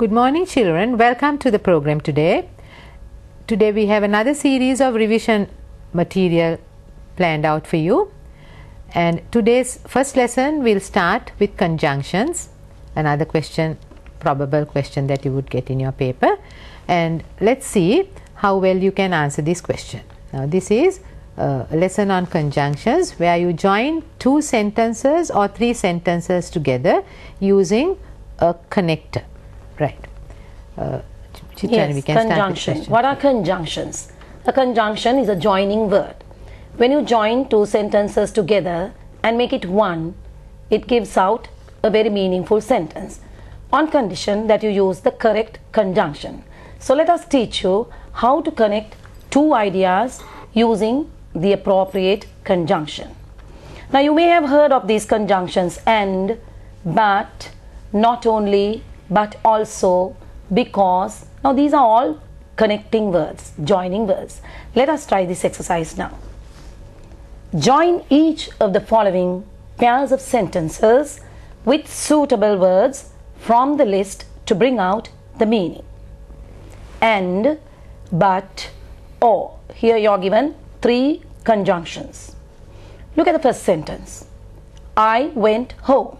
Good morning children, welcome to the program today. Today we have another series of revision material planned out for you, and today's first lesson will start with conjunctions, another question, probable question that you would get in your paper, and let's see how well you can answer this question. Now this is a lesson on conjunctions where you join two sentences or three sentences together using a connector. Right. Yes, we can conjunction. What are conjunctions? A conjunction is a joining word. When you join two sentences together and make it one, it gives out a very meaningful sentence on condition that you use the correct conjunction. So let us teach you how to connect two ideas using the appropriate conjunction. Now you may have heard of these conjunctions and, but, not only, but also, because. Now these are all connecting words, joining words. Let us try this exercise now. Join each of the following pairs of sentences with suitable words from the list to bring out the meaning. And, but, or. Here you are given three conjunctions. Look at the first sentence. I went home.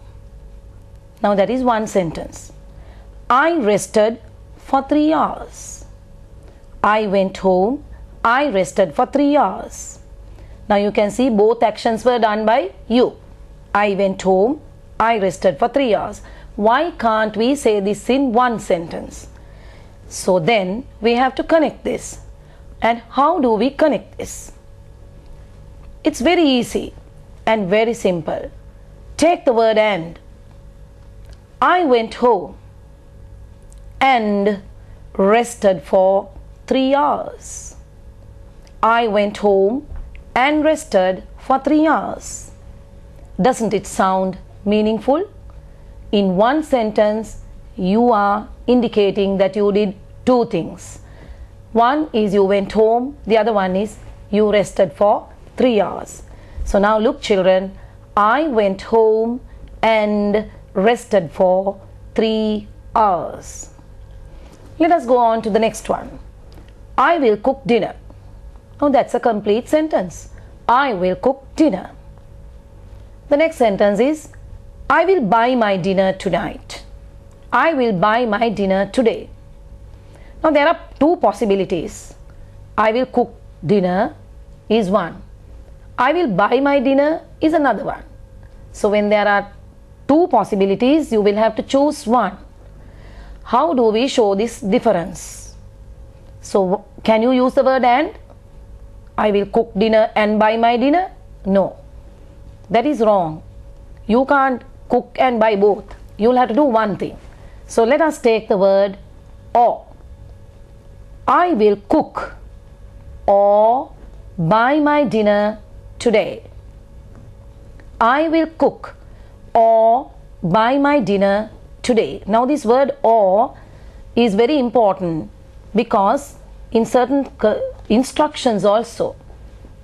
Now that is one sentence. I rested for 3 hours. I went home. I rested for 3 hours. Now you can see both actions were done by you. I went home. I rested for 3 hours. Why can't we say this in one sentence? So then we have to connect this. And how do we connect this? It's very easy and very simple. Take the word and. I went home and rested for 3 hours. I went home and rested for 3 hours. Doesn't it sound meaningful? In one sentence, you are indicating that you did two things. One is you went home, the other one is you rested for 3 hours. So now look children, I went home and rested for 3 hours. Let us go on to the next one. I will cook dinner. Now that's a complete sentence. I will cook dinner. The next sentence is I will buy my dinner tonight. I will buy my dinner today. Now there are two possibilities. I will cook dinner is one. I will buy my dinner is another one. So when there are two possibilities, you will have to choose one. How do we show this difference? So can you use the word and? I will cook dinner and buy my dinner? No. That is wrong. You can't cook and buy both. You will have to do one thing. So let us take the word or. I will cook or buy my dinner today. I will cook or buy my dinner today. Now this word or is very important because in certain instructions also,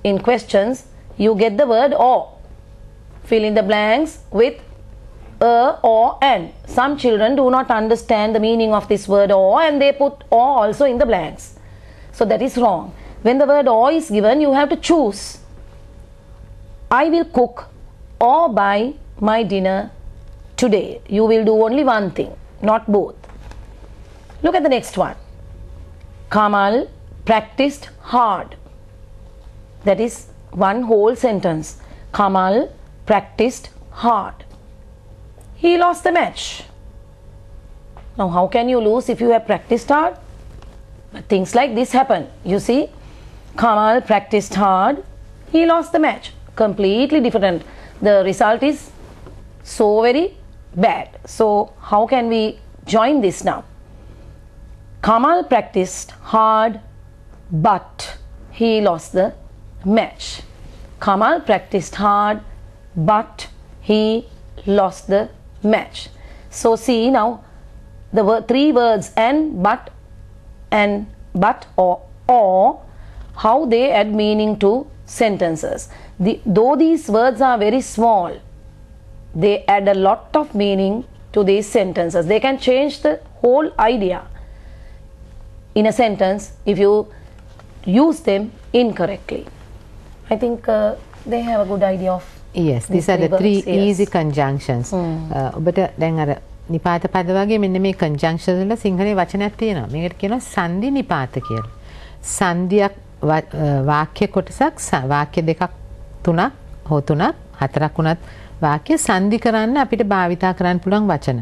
in questions, you get the word or. Fill in the blanks with a, or, and. Some children do not understand the meaning of this word or and they put or also in the blanks. So that is wrong. When the word or is given, you have to choose. I will cook or buy my dinner today. You will do only one thing, not both. Look at the next one. Kamal practiced hard. That is one whole sentence. Kamal practiced hard. He lost the match. Now how can you lose if you have practiced hard? But things like this happen. You see, Kamal practiced hard. He lost the match. Completely different. The result is so very bad. So how can we join this now? Kamal practiced hard, but he lost the match. Kamal practiced hard, but he lost the match. So see now the three words and, but, or, how they add meaning to sentences. Though these words are very small, they add a lot of meaning to these sentences. They can change the whole idea in a sentence if you use them incorrectly. I think they have a good idea of. Yes, these are the three easy conjunctions. ඔබට දැන් අර නිපාත පද වගේ මෙන්න මේ conjunctions වල සිංහලේ වචනයක් තියෙනවා. මේකට කියනවා සංදි නිපාත කියලා. සංදියක් වාක්‍ය කොටසක් වාක්‍ය දෙකක් තුනක් හෝ තුනක් හතරක් වුණත් වාක්‍ය සංදි කරන්න අපිට භාවිතා කරන්න පුළුවන් වචන.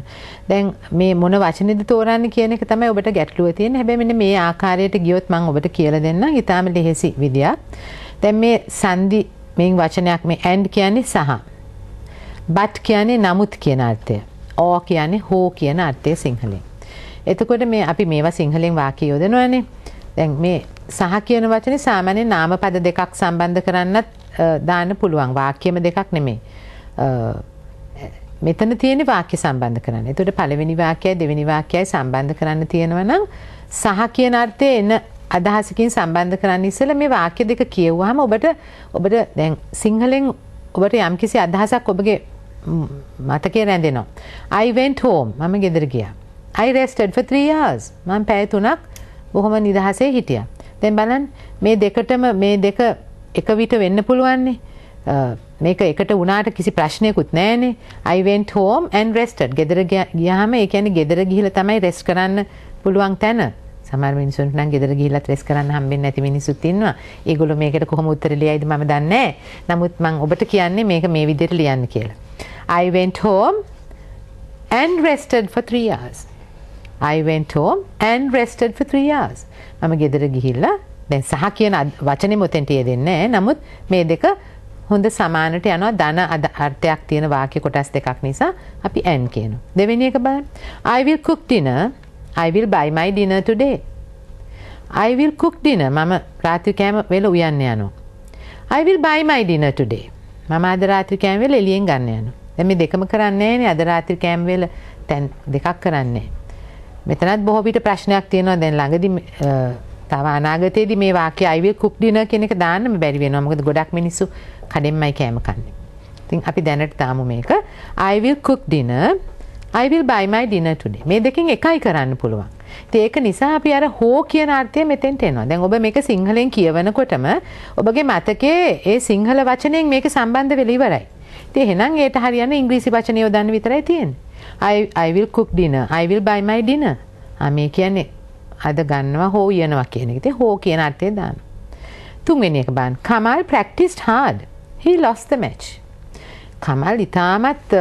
දැන් මේ මොන වචනේද තෝරන්නේ කියන එක තමයි ඔබට ගැටලුව තියෙන්නේ. හැබැයි මෙන්න මේ ආකාරයට ගියොත් මම ඔබට කියලා දෙන්නම්. ඊටාම ලෙහෙසි විදියක්. දැන් මේ සංදි මේ වචනයක් මේ and කියන්නේ සහ. but කියන්නේ නමුත් කියන අර්ථය. or කියන්නේ හෝ කියන අර්ථය සිංහලෙන්. එතකොට මේ අපි මේවා සිංහලෙන් වාක්‍ය යොදනවානේ. දැන් මේ සහ කියන වචනේ සාමාන්‍යයෙන් නාම පද දෙකක් සම්බන්ධ කරන්නත් දාන්න පුළුවන්. වාක්‍යම දෙකක් නෙමෙයි. මෙතන තියෙන වාක්‍ය සම්බන්ධ කරන්න. එතකොට පළවෙනි වාක්‍යයයි දෙවෙනි වාක්‍යයයි සම්බන්ධ කරන්න තියෙනවා නම් සහ කියන අර්ථයේ එන අදහසකින් සම්බන්ධ කරන්න ඉස්සෙල්ලා මේ වාක්‍ය දෙක කියවුවාම ඔබට දැන් සිංහලෙන් ඔබට යම්කිසි අදහසක් ඔබගේ මතකයේ රැඳෙනවා. I went home. මම ගෙදර ගියා. I rested for 3 hours. මම පැය 3ක් බොහොම නිදහසේ හිටියා. දැන් බලන්න මේ දෙකටම මේ දෙක එක විට වෙන්න පුළුවන්නේ. මේක එකට වුණාට කිසි ප්‍රශ්නයකුත් නැහැනේ. I went home and rested. ගෙදර ගියාම ඒ කියන්නේ ගෙදර ගිහිල්ලා තමයි රෙස්ට් කරන්න පුළුවන් තැන. සමහර මිනිස්සුන්ට නම් ගෙදර ගිහිල්ලත් රෙස්ට් කරන්න හම්බෙන්නේ නැති මිනිස්සුත් ඉන්නවා. ඒගොල්ලෝ මේකට කොහොම උත්තර ලියයිද මම දන්නේ නැහැ. නමුත් මම ඔබට කියන්නේ මේක මේ විදිහට ලියන්න කියලා. I went home and rested for 3 hours. I went home and rested for 3 hours. මම ගෙදර ගිහිල්ලා දැන් සහ කියන වචනේ මොතෙන්ට යෙදෙන්නේ නැහැ. නමුත් මේ දෙක හොඳ සමානට යනවා ධන අර්ථයක් තියෙන වාක්‍ය කොටස් දෙකක් නිසා අපි and කියනවා. දෙවෙනි එක බලන්න. I will cook dinner. I will buy my dinner today. I will cook dinner. මම රාත්‍රී කෑම වේල උයන්න යනවා. I will buy my dinner today. මම අද රාත්‍රී කෑම වේල එළියෙන් ගන්න යනවා. දැන් මේ දෙකම කරන්නේ නැහැනේ. අද රාත්‍රී කෑම වේල දැන් දෙකක් කරන්නේ. මෙතනත් බොහෝ විට ප්‍රශ්නයක් තියෙනවා. දැන් ළඟදී තව අනාගතයේදී මේ වාක්‍ය I will cook dinner කියන එක දාන්නම බැරි වෙනවා. මොකද ගොඩක් මිනිස්සු කඩෙන්මයි කෑම කන්නේ. ඉතින් අපි දැනට තාමු මේක I will cook dinner. I will buy my dinner today. මේ දෙකෙන් එකයි කරන්න පුළුවන්. ඉතින් ඒක නිසා අපි අර හෝ කියන අර්ථය මෙතෙන්ට එනවා. දැන් ඔබ මේක සිංහලෙන් කියවනකොටම ඔබගේ මතකයේ ඒ සිංහල වචනයෙන් මේක සම්බන්ධ වෙලා ඉවරයි. ඉතින් එහෙනම් ඒට හරියන ඉංග්‍රීසි වචනය යොදන්න විතරයි තියෙන්නේ. I will cook dinner. I will buy my dinner. මේ කියන්නේ අද ගන්නවා හෝ යනවා කියන එක. ඉතින් හෝ කියන අර්ථය දාන්න. තුන්වෙනි එක බලන්න. Kamal practiced hard. He lost the match. Kamal ඊටමත්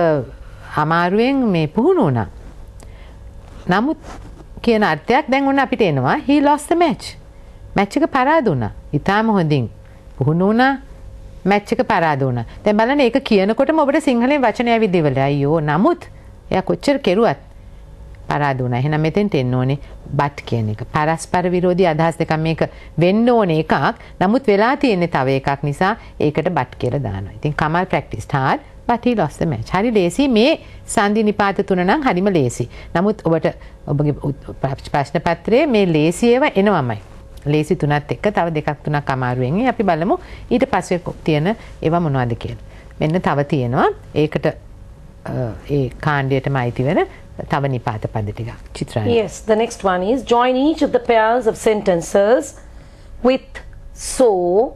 අමාරුවෙන් මේ පුහුණු වුණා. නමුත් කියන අර්ථයක් දැන් ඔන්න අපිට එනවා. He lost the match. Match එක පරාද වුණා. ඊටම හොඳින් පුහුණු වුණා. මැච් එක පරාද වුණා. දැන් බලන්න ඒක කියනකොටම ඔබට සිංහලෙන් වචනය විදිවල අයියෝ නමුත් එයා කොච්චර කෙරුවත් පරාද වුණා. එහෙනම් මෙතෙන්ට එන්න ඕනේ but කියන එක. පරස්පර විරෝධී අදහස් දෙකක් මේක වෙන්න ඕනේ එකක්. නමුත් වෙලා තියෙන්නේ තව එකක් නිසා ඒකට but කියලා දානවා. ඉතින් Kamal practiced hard but he lost the match. හරි ලේසි මේ සංදි නිපාත තුන නම් හරිම ලේසි. නමුත් ඔබට ඔබගේ ප්‍රශ්න පත්‍රයේ මේ ලේසි ඒවා එනවමයි. ලේසි තුනත් එක්ක තව දෙකක් තුනක් අමාරුවෙන් අපි බලමු ඊට පස්සේ තියෙන ඒවා මොනවද කියලා. මෙන්න තව තියෙනවා ඒකට ඒ කාණ්ඩයටම අයිති වෙන තව නිපාත පද ටිකක්. චිත්‍රානි. Yes, the next one is join each of the pairs of sentences with so,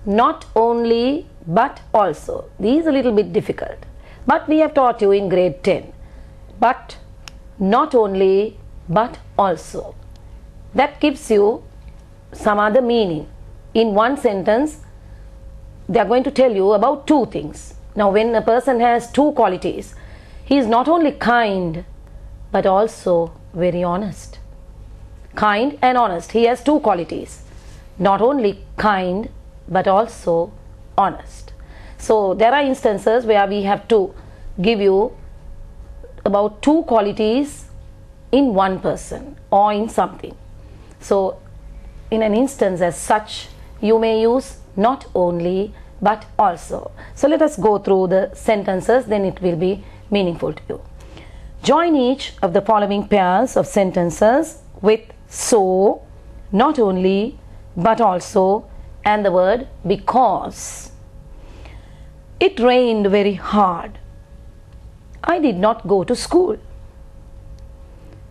not only but also. These are a little bit difficult, but we have taught you in grade 10. But, not only, but also. That gives you some other meaning. In one sentence, they are going to tell you about two things. Now, when a person has two qualities, he is not only kind, but also very honest. Kind and honest. He has two qualities. Not only kind, but also honest. So there are instances where we have to give you about two qualities in one person or in something. So in an instance as such, you may use not only but also. So let us go through the sentences, then it will be meaningful to you. Join each of the following pairs of sentences with so, not only, but also, and the word because. It rained very hard. I did not go to school.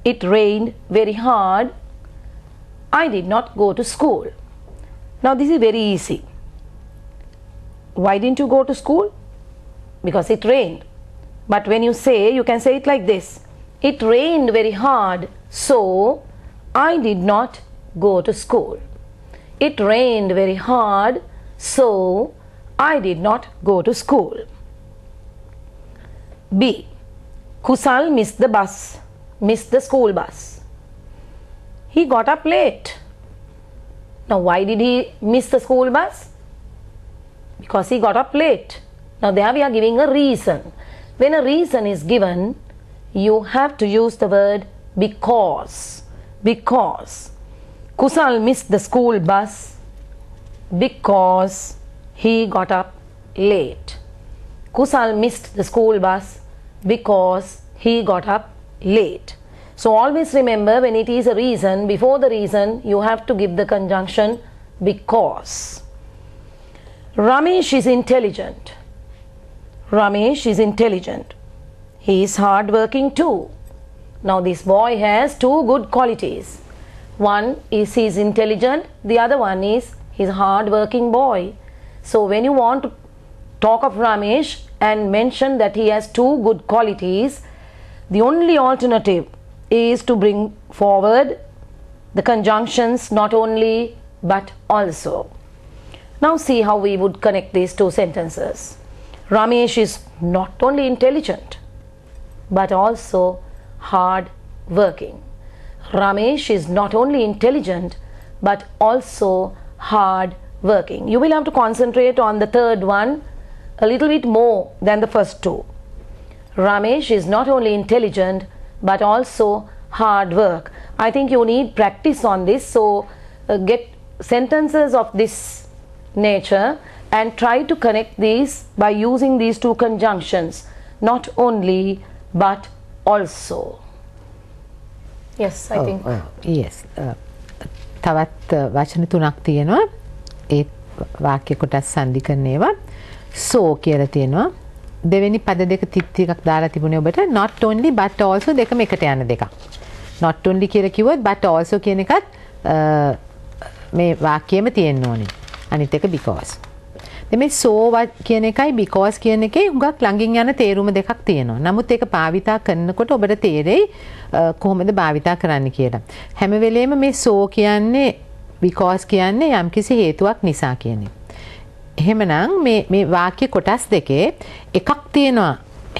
It rained very hard. I did not go to school. Now this is very easy. Why didn't you go to school? Because it rained. But when you say, you can say it like this. It rained very hard, so I did not go to school. It rained very hard, so I did not go to school. B. Kusal missed the bus, missed the school bus. He got up late. Now why did he miss the school bus? Because he got up late. Now there we are giving a reason. When a reason is given, you have to use the word because. Because. Kusal missed the school bus because he got up late. Kusal missed the school bus because he got up late. So always remember, when it is a reason, before the reason you have to give the conjunction because. Ramesh is intelligent. Ramesh is intelligent. He is hard-working too. Now this boy has two good qualities. One is he is intelligent, the other one is he is a hard-working boy. So when you want to talk of Ramesh and mention that he has two good qualities, the only alternative is to bring forward the conjunctions not only but also. Now see how we would connect these two sentences. Ramesh is not only intelligent but also hard working. Ramesh is not only intelligent but also hard working. You will have to concentrate on the third one a little bit more than the first two. Ramesh is not only intelligent but also hard work. I think you need practice on this, so get sentences of this nature and try to connect these by using these two conjunctions, not only but also. Yes, I think. Yes. තවත් වචන තුනක් තියෙනවා. ඒ වාක්‍ය කොටස් සන්ධි කරන ඒවා. So කියලා තියෙනවා. දෙවෙනි පද දෙක ටිකක් දාලා තිබුණේ ඔබට not only but also දෙකම එකට යන දෙකක්. not only කියලා කිව්වොත් but also කියන එකත් මේ වාක්‍යෙම තියෙන්න ඕනේ. අනිත් එක because. දැන් මේ so කියන එකයි because කියන එකේ හුඟක් ළඟින් යන තේරුම දෙකක් තියෙනවා. නමුත් ඒක භාවිතා කරනකොට ඔබට තේරෙයි කොහොමද භාවිතා කරන්න කියලා. හැම වෙලේම මේ so කියන්නේ because කියන්නේ යම්කිසි හේතුවක් නිසා කියන්නේ. එහෙමනම් මේ වාක්‍ය කොටස් දෙකේ එකක් තියෙනවා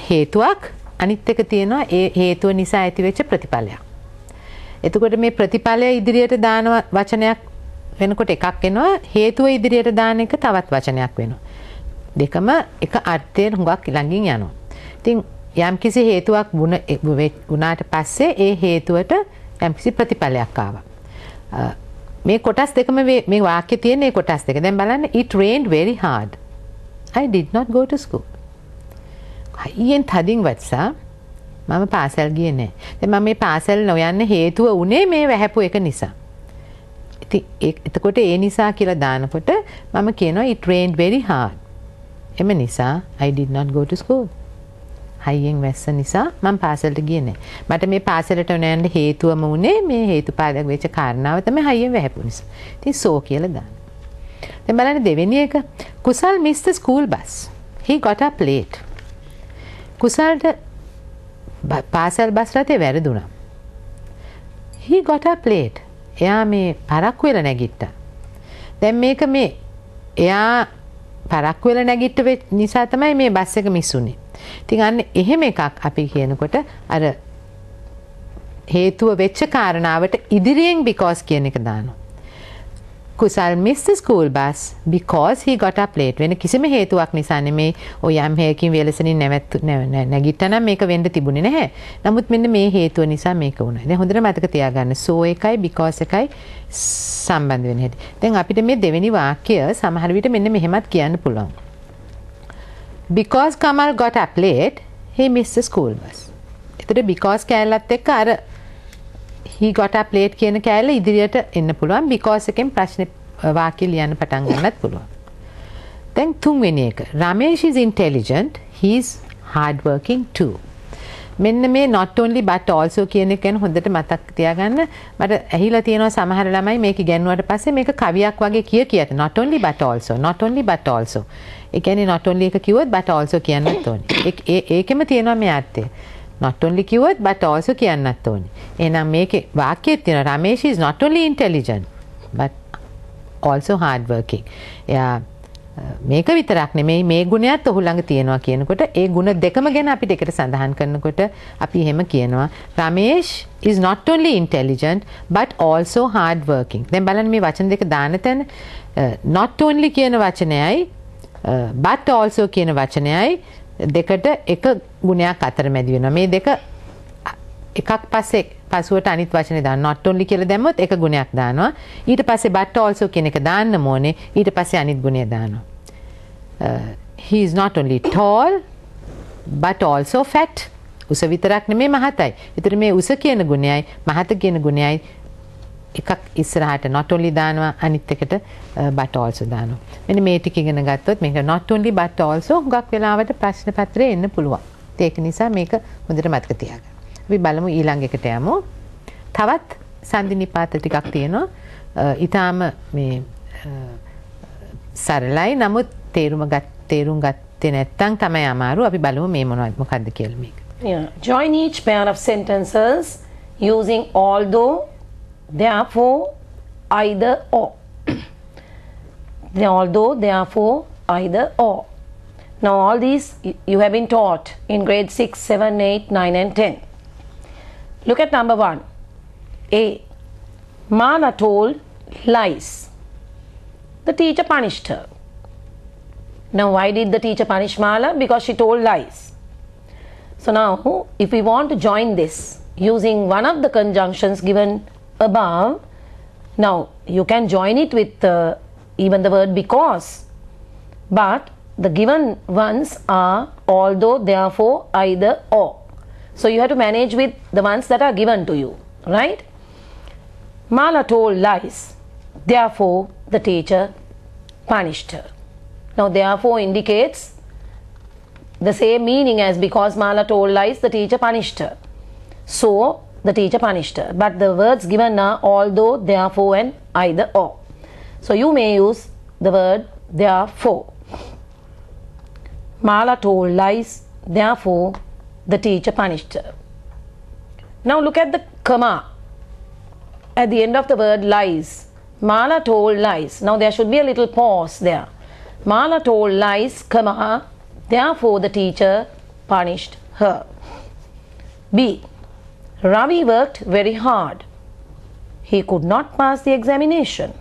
හේතුවක්, අනිත් එක තියෙනවා ඒ හේතුව නිසා ඇතිවෙච්ච ප්‍රතිඵලයක්. එතකොට මේ ප්‍රතිඵලය ඉදිරියට දාන වචනයක් වෙනකොට එකක් එනවා, හේතුව ඉදිරියට දාන එක තවත් වචනයක් වෙනවා. දෙකම එක අර්ථයෙන් හුඟක් ළඟින් යනවා. ඉතින් යම්කිසි හේතුවක් වුණාට පස්සේ ඒ හේතුවට යම්කිසි ප්‍රතිඵලයක් ආවා. මේ කොටස් දෙකම මේ වාක්‍ය තියෙන මේ කොටස් දෙක. දැන් බලන්න, it rained very hard. I did not go to school. හයියෙන් තදින් වත්සා මම පාසල් ගියේ නැහැ. දැන් මම මේ පාසල් නොයන්න හේතුව උනේ මේ වැහැපු එක නිසා. ඉතින් එතකොට ඒ නිසා කියලා දානකොට මම කියනවා it rained very hard. එම නිසා I did not go to school. හයියෙන් වැස්ස නිසා මම පාසලට ගියේ නැහැ. මට මේ පාසලට යන්න හේතුවම උනේ මේ හේතුපාදක වෙච්ච කාරණාව තමයි හයියෙන් වැහැපු නිසා. ඉතින් so කියලා දාන්න. දැන් බලන්න දෙවෙනි එක. කුසල් missed the school bus. He got up late. කුසල්ට පාසල් bus රථේ වැරදුනා. He got up late. එයා මේ පරක්කු වෙලා නැගිට්ටා. දැන් මේක මේ එයා පරක්කු වෙලා නැගිට්ට නිසා තමයි මේ බස් එක මිස් උනේ. ඉතින් අන්න එහෙම එකක් අපි කියනකොට අර හේතුව වෙච්ච කාරණාවට ඉදිරියෙන් because කියන එක දානවා. කුසල් missed the school bus because he got up late. වෙන කිසිම හේතුවක් නිසා නෙමේ. ඔය යම් හේකින් වෙලසනින් නැගිට්ටා නම් මේක වෙන්න තිබුණේ නැහැ. නමුත් මෙන්න මේ හේතුව නිසා මේක වුණා. දැන් හොඳට මතක තියාගන්න. so එකයි because එකයි සම්බන්ධ වෙන හැටි. දැන් අපිට මේ දෙවෙනි වාක්‍ය සමහර විට මෙන්න මෙහෙමත් කියන්න පුළුවන්. Because Kamal got up late, he missed the school bus. එතකොට because කැලලත් එක්ක අර he got up late කියන කැලල ඉදිරියට එන්න පුළුවන්. because එකෙන් ප්‍රශ්න වාක්‍ය ලියන්න පටන් ගන්නත් පුළුවන්. දැන් තුන්වෙනි එක. Ramesh is intelligent, he is hard working too. මෙන්න මේ not only but also කියන එක ගැන හොඳට මතක් තියාගන්න. මට ඇහිලා තියෙනවා සමහර ළමයි මේක ඉගෙනුවාට පස්සේ මේක කවියක් වගේ කියත not only but also not only but also. ඒ කියන්නේ not only එක කිව්වොත් but also කියන්නත් ඕනේ. ඒකෙම තියෙනවා මේ අර්ථය. not only කිව්වොත් but also කියන්නත් ඕනේ. එහෙනම් මේකේ වාක්‍යයක් තියෙනවා Ramesh is not only intelligent but also hard working. එයා මේක විතරක් නෙමෙයි මේ ගුණයත් ඔහු ළඟ තියෙනවා කියනකොට ඒ ගුණ දෙකම ගැන අපිට එකට සඳහන් කරනකොට අපි එහෙම කියනවා Ramesh is not only intelligent but also hard working. දැන් බලන්න මේ වචන දෙක දාන තැන not only කියන වචනයයි but also කියන වචනයයි දෙකට එක ගුණයක් අතරමැදි වෙනවා. මේ දෙක එකක් පස්සේ පසුවට අනිත් වචනේ දාන්න not only කියලා දැම්මොත් එක ගුණයක් දානවා. ඊට පස්සේ but also කියන එක දාන්න ඕනේ. ඊට පස්සේ අනිත් ගුණය දානවා. He is not only tall but also fat. උස විතරක් නෙමෙයි මහතයි. ඒතර මේ උස කියන ගුණයයි මහත කියන ගුණයයි එකක් ඉස්සරහට not only දානවා අනිත් එකට but also දානවා. මෙන්න මේ ටික ඉගෙන ගත්තොත් මේක not only but also හුඟක් වෙලාවට ප්‍රශ්න පත්‍රයේ එන්න පුළුවන්. ඒක නිසා මේක හොඳට මතක තියාගන්න. අපි බලමු ඊළඟ එකට යමු. තවත් සංදි නිපාත ටිකක් තියෙනවා. ඊටාම මේ සරලයි නමුත් තේරුම් ගත්තේ නැත්නම් තමයි අමාරු. අපි බලමු මේ මොකක්ද කියලා මේක. Yeah. Join each pair of sentences using although, therefore, either or. Although, therefore, either or. Now all these you have been taught in grade 6, 7, 8, 9 and 10. Look at number 1. A. Mala told lies. The teacher punished her. Now why did the teacher punish Mala? Because she told lies. So now if we want to join this using one of the conjunctions given above, now you can join it with even the word because, but the given ones are although, therefore, either, or. So you have to manage with the ones that are given to you, right? Mala told lies, therefore the teacher punished her. Now therefore indicates the same meaning as because Mala told lies, the teacher punished her. So the teacher punished her. But the words given are although, therefore and either, or. So you may use the word therefore. Mala told lies, therefore the teacher punished her. Now look at the comma at the end of the word lies. Mala told lies. Now there should be a little pause there. Mala told lies, comma, therefore the teacher punished her. B. Ravi worked very hard. He could not pass the examination.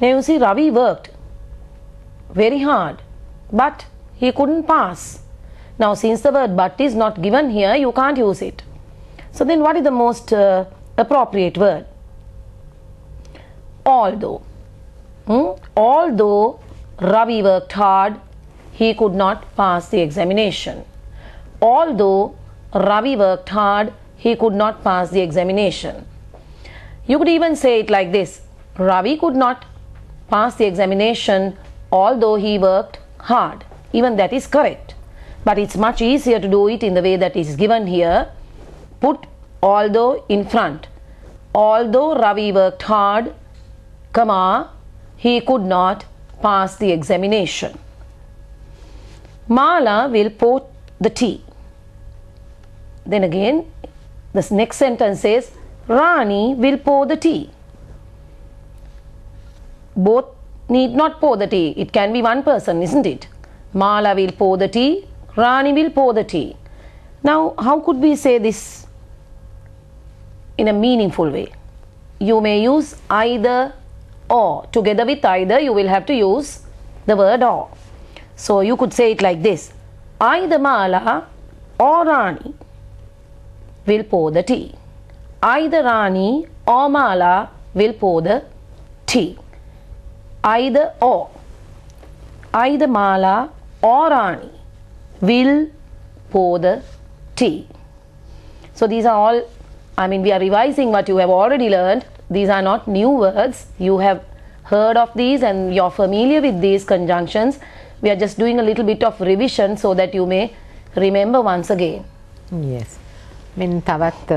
Now you see Ravi worked very hard but he couldn't pass. Now since the word but is not given here, you can't use it. So then what is the most appropriate word? Although. Although Ravi worked hard, he could not pass the examination. Although Ravi worked hard, he could not pass the examination. You could even say it like this: Ravi could not pass the examination although he worked hard. Even that is correct. But it's much easier to do it in the way that is given here. Put although in front. Although Ravi worked hard, comma, he could not pass the examination. Mala will pour the tea. Then again, this next sentence says, Rani will pour the tea. Both need not pour the tea. It can be one person, isn't it? Mala will pour the tea, Rani will pour the tea. Now, how could we say this in a meaningful way? You may use either or. Together with either, you will have to use the word or. So you could say it like this: either Mala or Rani will pour the tea. Either Rani or Mala will pour the tea. Either or. Either Mala or Rani will pour the tea. So these are all, we are revising what you have already learned. These are not new words. You have heard of these and you're familiar with these conjunctions. We are just doing a little bit of revision so that you may remember once again. yes. මෙන්න තවත්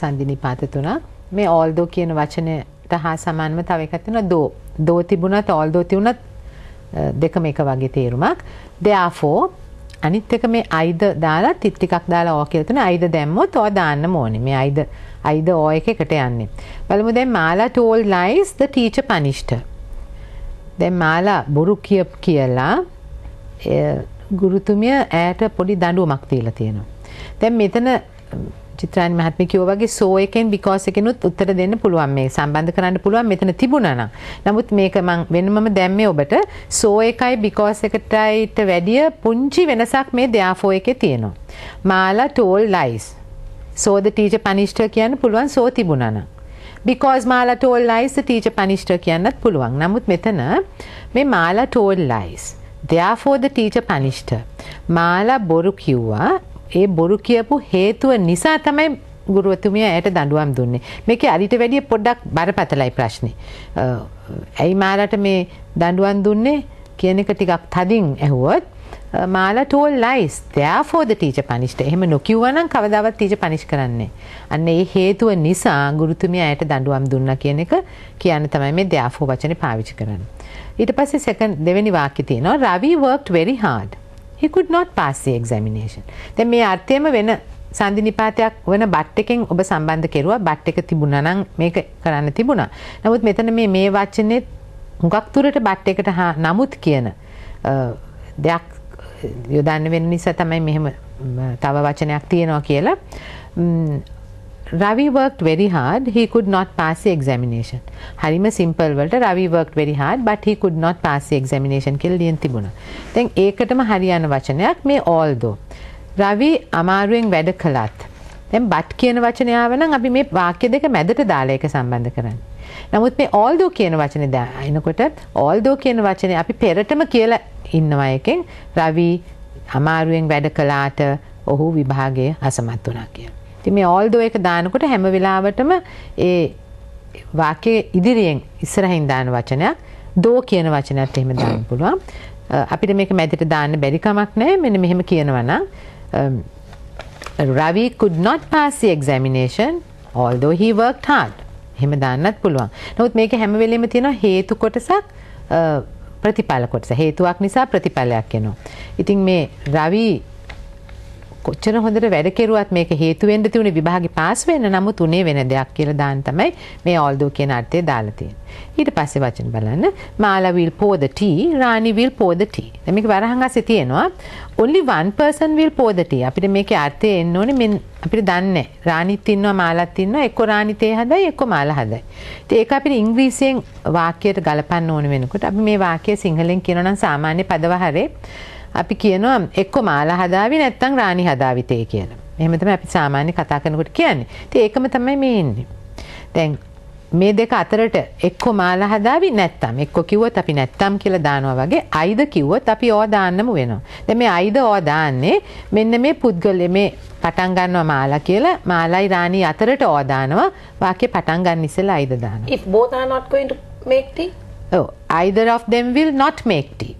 සංදි නිපාත තුනක්. මේ although කියන වචනයට හා සමානව තව එකක් තියෙනවා though. though තිබුණත් although තිබුණත් දෙකම එක වගේ තේරුමක්. therefore අනිත් එක මේ either දාලා තිත් ටිකක් දාලා or කියලා තුන either දැම්මොත් or දාන්න ඕනේ. මේ either or එකකට යන්නේ. බලමු දැන් මාලා told lies the teacher punished her. දැන් මාලා බොරු කියලා ගුරුතුමිය ඈට පොඩි දඬුවමක් දීලා තියෙනවා. දැන් මෙතන චිත්‍රානි මහත්මිය කිව්වා වගේ so එකෙන් because එකෙනුත් උත්තර දෙන්න පුළුවන් මේ සම්බන්ධ කරන්න පුළුවන් මෙතන තිබුණා නම්. නමුත් මේක මම වෙනමම දැම්මේ ඔබට so එකයි because එකටයිට වැඩිය පුංචි වෙනසක් මේ therefore එකේ තියෙනවා. මාලා told lies. so the teacher punished her කියන්න පුළුවන් so තිබුණා නම්. because මාලා told lies the teacher punished her කියන්නත් පුළුවන්. නමුත් මෙතන මේ මාලා told lies. therefore the teacher punished her. මාලා බොරු කිව්වා. ඒ බොරු කියපු හේතුව නිසා තමයි ගුරුතුමිය ඇයට දඬුවම් දුන්නේ. මේකේ අරිට වැඩිය පොඩ්ඩක් බරපතලයි ප්‍රශ්නේ. ඇයි මාලාට මේ දඬුවම් දුන්නේ කියන එක ටිකක් තදින් ඇහුවොත් මාලා told lies therefore the teacher punished. එහෙම නොකියුවා නම් කවදාවත් teacher punish කරන්නේ. අන්න ඒ හේතුව නිසා ගුරුතුමිය ඇයට දඬුවම් දුන්නා කියන එක කියන්න තමයි මේ therefore වචනේ පාවිච්චි කරන්නේ. ඊට පස්සේ දෙවෙනි වාක්‍යය තියෙනවා Ravi worked very hard. He could not pass the examination. දැන් මේ අර්ථයම වෙන සංදි නිපාතයක් වෙන බට් එකෙන් ඔබ සම්බන්ධ කෙරුවා. බට් එක තිබුණා නම් මේක කරන්න තිබුණා. නමුත් මෙතන මේ වචනේ හුඟක් දුරට බට් එකට නමුත් කියන දෙයක් යොදන්න වෙන නිසා තමයි මෙහෙම තව වචනයක් තියෙනවා කියලා. Ravi worked very hard. He could not pass the examination. හරිම සිම්පල් වලට Ravi worked very hard but he could not pass the examination කියලා ලියන් තිබුණා. දැන් ඒකටම හරියන වචනයක් මේ although. Ravi අමාරුවෙන් වැඩ කළත්. දැන් but කියන වචනය ආව නම් අපි මේ වාක්‍ය දෙක මැදට දාලා ඒක සම්බන්ධ කරන්නේ. නමුත් මේ although කියන වචනේ දානකොට although කියන වචනේ අපි පෙරටම කියලා ඉන්නවා එකෙන් Ravi අමාරුවෙන් වැඩ කළාට ඔහු විභාගයේ අසමත් වුණා කියලා. ඉතින් මේ although එක දානකොට හැම වෙලාවටම ඒ වාක්‍යයේ ඉදිරියෙන් ඉස්සරහින් දාන වචනයක් though කියන වචනයත් එහෙම දාන්න පුළුවන්. අපිට මේක මැදට දාන්න බැරි කමක් නැහැ. මෙන්න මෙහෙම කියනවා නම් Ravi could not pass the examination although he worked hard. එහෙම දාන්නත් පුළුවන්. නමුත් මේක හැම වෙලෙම තියෙනවා හේතු කොටසක් ප්‍රතිඵල කොටස. හේතුවක් නිසා ප්‍රතිඵලයක් එනවා. ඉතින් මේ Ravi කොච්චර හොඳට වැඩ කෙරුවත් මේක හේතු වෙන්න තියුනේ විභාගේ පාස් වෙන්න. නමුත් උනේ වෙන දෙයක් කියලා දාන්න තමයි මේ although කියන අර්ථය දාලා තියෙන්නේ. ඊට පස්සේ වචන බලන්න. Mala will pour the tea, Rani will pour the tea. දැන් මේක වරහන් අස්සේ තියෙනවා only one person will pour the tea. අපිට මේකේ අර්ථය එන්න ඕනේ මෙන්න අපිට දන්නේ. රානිත් ඉන්නවා මාලත් ඉන්නවා. එක්ක රානි තේ හදයි එක්ක මාලා හදයි. ඉතින් ඒක අපිට ඉංග්‍රීසියෙන් වාක්‍යයට ගලපන්න ඕනේ වෙනකොට අපි මේ වාක්‍යය සිංහලෙන් කියනවා නම් සාමාන්‍ය පදවහරේ අපි කියනවා එක්ක මාලා හදාවි නැත්නම් රාණි හදාවි තේ කියලා. එහෙම තමයි අපි සාමාන්‍ය කතා කරනකොට කියන්නේ. ඉතින් ඒකම තමයි මේ ඉන්නේ. දැන් මේ දෙක අතරට එක්ක මාලා හදාවි නැත්නම් එක්ක කිව්වොත් අපි නැත්නම් කියලා දානවා වගේ අයිද කිව්වොත් අපි ඕ දාන්නම වෙනවා. දැන් මේ අයිද ඕ දාන්නේ මෙන්න මේ පුද්ගලයා මේ පටන් ගන්නවා මාලා කියලා මාලයි රාණි අතරට ඕ දානවා. වාක්‍ය පටන් ගන්න ඉස්සෙල්ලා අයිද දානවා. If both are not going to make tea? Oh, either of them will not make tea.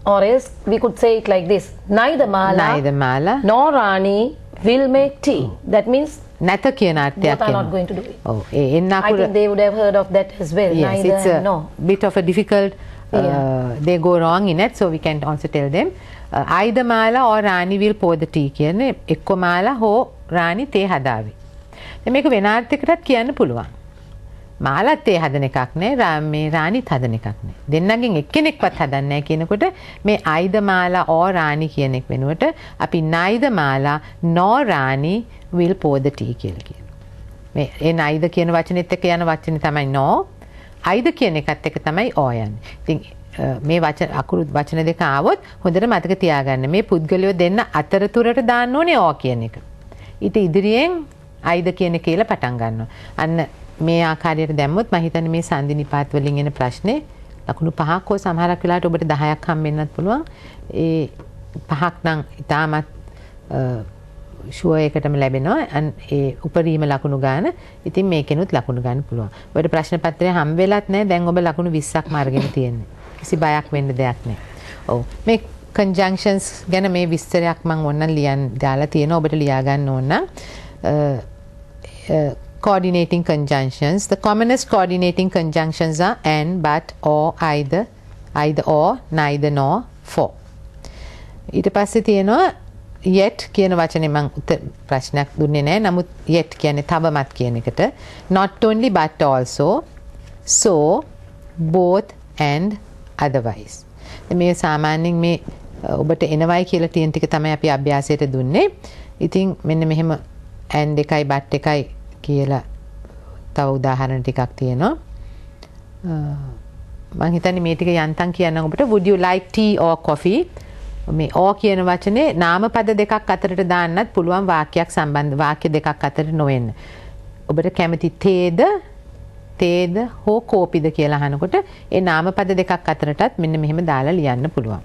Or else we could say it like this. Neither Mala nor Rani will make tea. That means නැත කියන අර්ථයක් both are not going to do it. Oh, I think they would have heard of that as well. Yes, Neither it's a no. bit of a difficult they go wrong in it, so we can also tell them either Mala or Rani will pour the tea කියන්නේ එක්ක මාලා හෝ රාණි තේ හදාවි. දැන් මේක වෙන අර්ථයකටත් කියන්න පුළුවන්. මාලත් තේ හදන එකක් නෑ මේ රාණිත් හදන එකක් නෑ. දෙන්නගෙන් එක්කෙනෙක්වත් හදන්නේ නෑ කියනකොට මේ either Mala or Rani කියන එක වෙනුවට අපි neither Mala nor Rani will pour the tea කියලා කියනවා. මේ neither කියන වචනේත් එක්ක යන වචනේ තමයි no. either කියන එකත් එක්ක තමයි or යන්නේ. ඉතින් මේ වචන දෙක ආවොත් හොඳට මතක තියාගන්න මේ පුද්ගලයෝ දෙන්න අතරතුරට දාන්න ඕනේ or කියන එක. ඊට ඉදිරියෙන් either කියන එක කියලා පටන් ගන්නවා. අන්න මේ ආකාරයට දැම්මොත් මම හිතන්නේ මේ සංදි නිපාත වලින් එන ප්‍රශ්නේ ලකුණු 5ක් හෝ සමහරක් වෙලාවට ඔබට 10ක් හම්බෙන්නත් පුළුවන්. ඒ 5ක් නම් ඉතාමත් ෂුවර් එකටම ලැබෙනවා. ඒ උපරිම ලකුණු ගන්න. ඉතින් මේකෙනුත් ලකුණු ගන්න පුළුවන්. ඔබට ප්‍රශ්න පත්‍රය හම්බ වෙලත් නැහැ. දැන් ඔබ ලකුණු 20ක්ම අරගෙන තියෙන්නේ. කිසි බයක් වෙන්න දෙයක් නැහැ. ඔව්. මේ conjunctions ගැන මේ විස්තරයක් මම ඕනනම් ලියන්න දාලා තියෙනවා ඔබට ලියා ගන්න ඕන නම් coordinating conjunctions. The commonest coordinating conjunctions are and, but, or, either or, neither, nor, for. ඊට පස්සේ තියෙනවා yet කියන වචනේ මම ප්‍රශ්නයක් දුන්නේ නැහැ. නමුත් yet කියන්නේ තවමත් කියන එකට. Not only but also, so, both and otherwise. මේ සාමාන්‍යයෙන් මේ ඔබට එනවයි කියලා තියෙන ටික තමයි අපි අභ්‍යාසයට දුන්නේ. ඉතින් මෙන්න මෙහෙම and එකයි but එකයි කියලා තව උදාහරණ ටිකක් තියෙනවා. මම හිතන්නේ මේ ටික යන්තම් කියන්නම් ඔබට. Would you like tea or coffee? මේ or කියන වචනේ නාමපද දෙකක් අතරට දාන්නත් පුළුවන් වාක්‍යයක් සම්බන්ධ වාක්‍ය දෙකක් අතරට නොවෙන්න. ඔබට කැමති තේද හෝ කෝපිද කියලා අහනකොට ඒ නාමපද දෙකක් අතරටත් මෙන්න මෙහෙම දාලා ලියන්න පුළුවන්.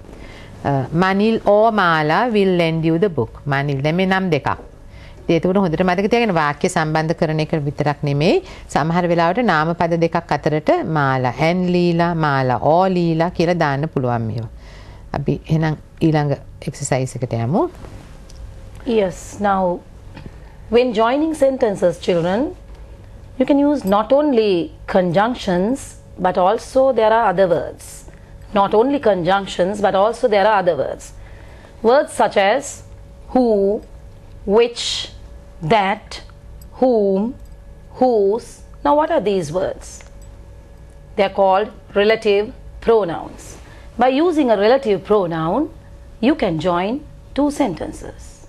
Manil or Mala will lend you the book. Manil දැන් මේ නම් දෙකක්. ඒකට හොඳට මතක තියාගන්න වාක්‍ය සම්බන්ධ කරන එක විතරක් නෙමෙයි සමහර වෙලාවට නාමපද දෙකක් අතරට මාලා and ලීලා මාලා or ලීලා කියලා දාන්න පුළුවන් මේවා. අපි එහෙනම් ඊළඟ එක්සර්සයිස් එකට යමු. Yes, now when joining sentences, children, you can use not only conjunctions but also there are other words. Not only conjunctions but also there are other words. Words such as who, which, that, whom, whose. Now what are these words? They are called relative pronouns. By using a relative pronoun, you can join two sentences.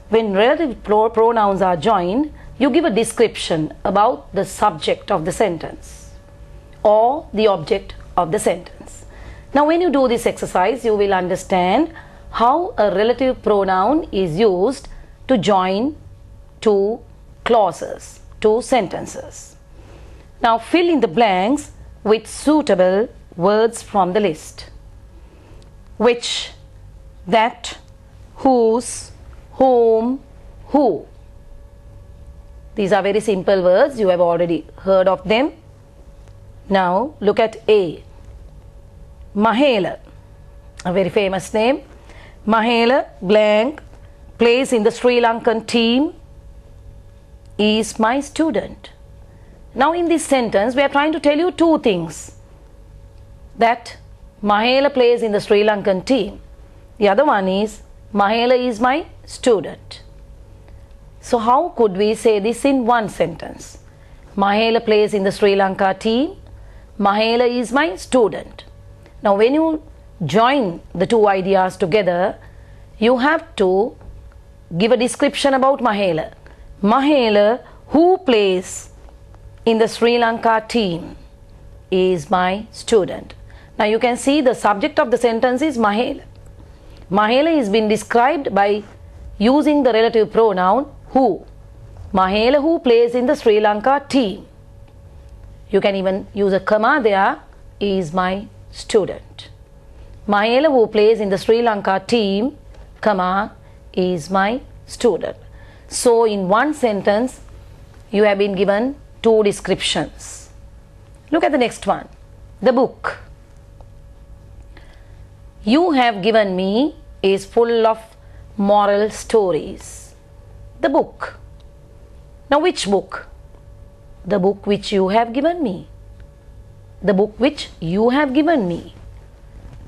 When relative pronouns are joined, you give a description about the subject of the sentence or the object of the sentence. Now when you do this exercise, you will understand how a relative pronoun is used to join two clauses, two sentences. Now fill in the blanks with suitable words from the list. Which, that, whose, whom, who. These are very simple words. You have already heard of them. Now look at A. Mahela, a very famous name. Mahela blank plays in the Sri Lankan team, is my student. Now in this sentence we are trying to tell you two things. That Mahela plays in the Sri Lankan team. The other one is Mahela is my student. So how could we say this in one sentence? Mahela plays in the Sri Lanka team. Mahela is my student. Now when you join the two ideas together, you have to give a description about Mahela. Mahela, who plays in the Sri Lanka team, is my student. Now you can see the subject of the sentence is Mahela. Mahela is been described by using the relative pronoun who. Mahela who plays in the Sri Lanka team. You can even use a comma there, is my student. Mahela who plays in the Sri Lanka team, comma, is my student. So in one sentence you have been given two descriptions. Look at the next one. The book you have given me is full of moral stories. The book. Now which book? The book which you have given me. The book which you have given me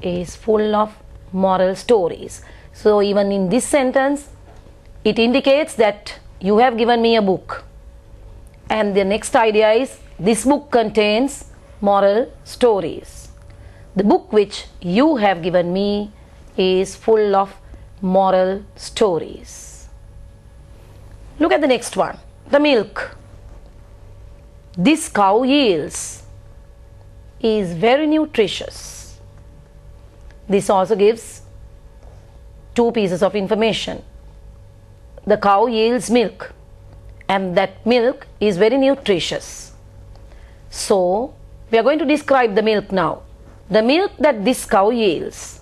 is full of moral stories. So even in this sentence it indicates that you have given me a book. And the next idea is this book contains moral stories. The book which you have given me is full of moral stories. Look at the next one. The milk this cow yields is very nutritious. This also gives two pieces of information. The cow yields milk and that milk is very nutritious. So we are going to describe the milk now. The milk that this cow yields,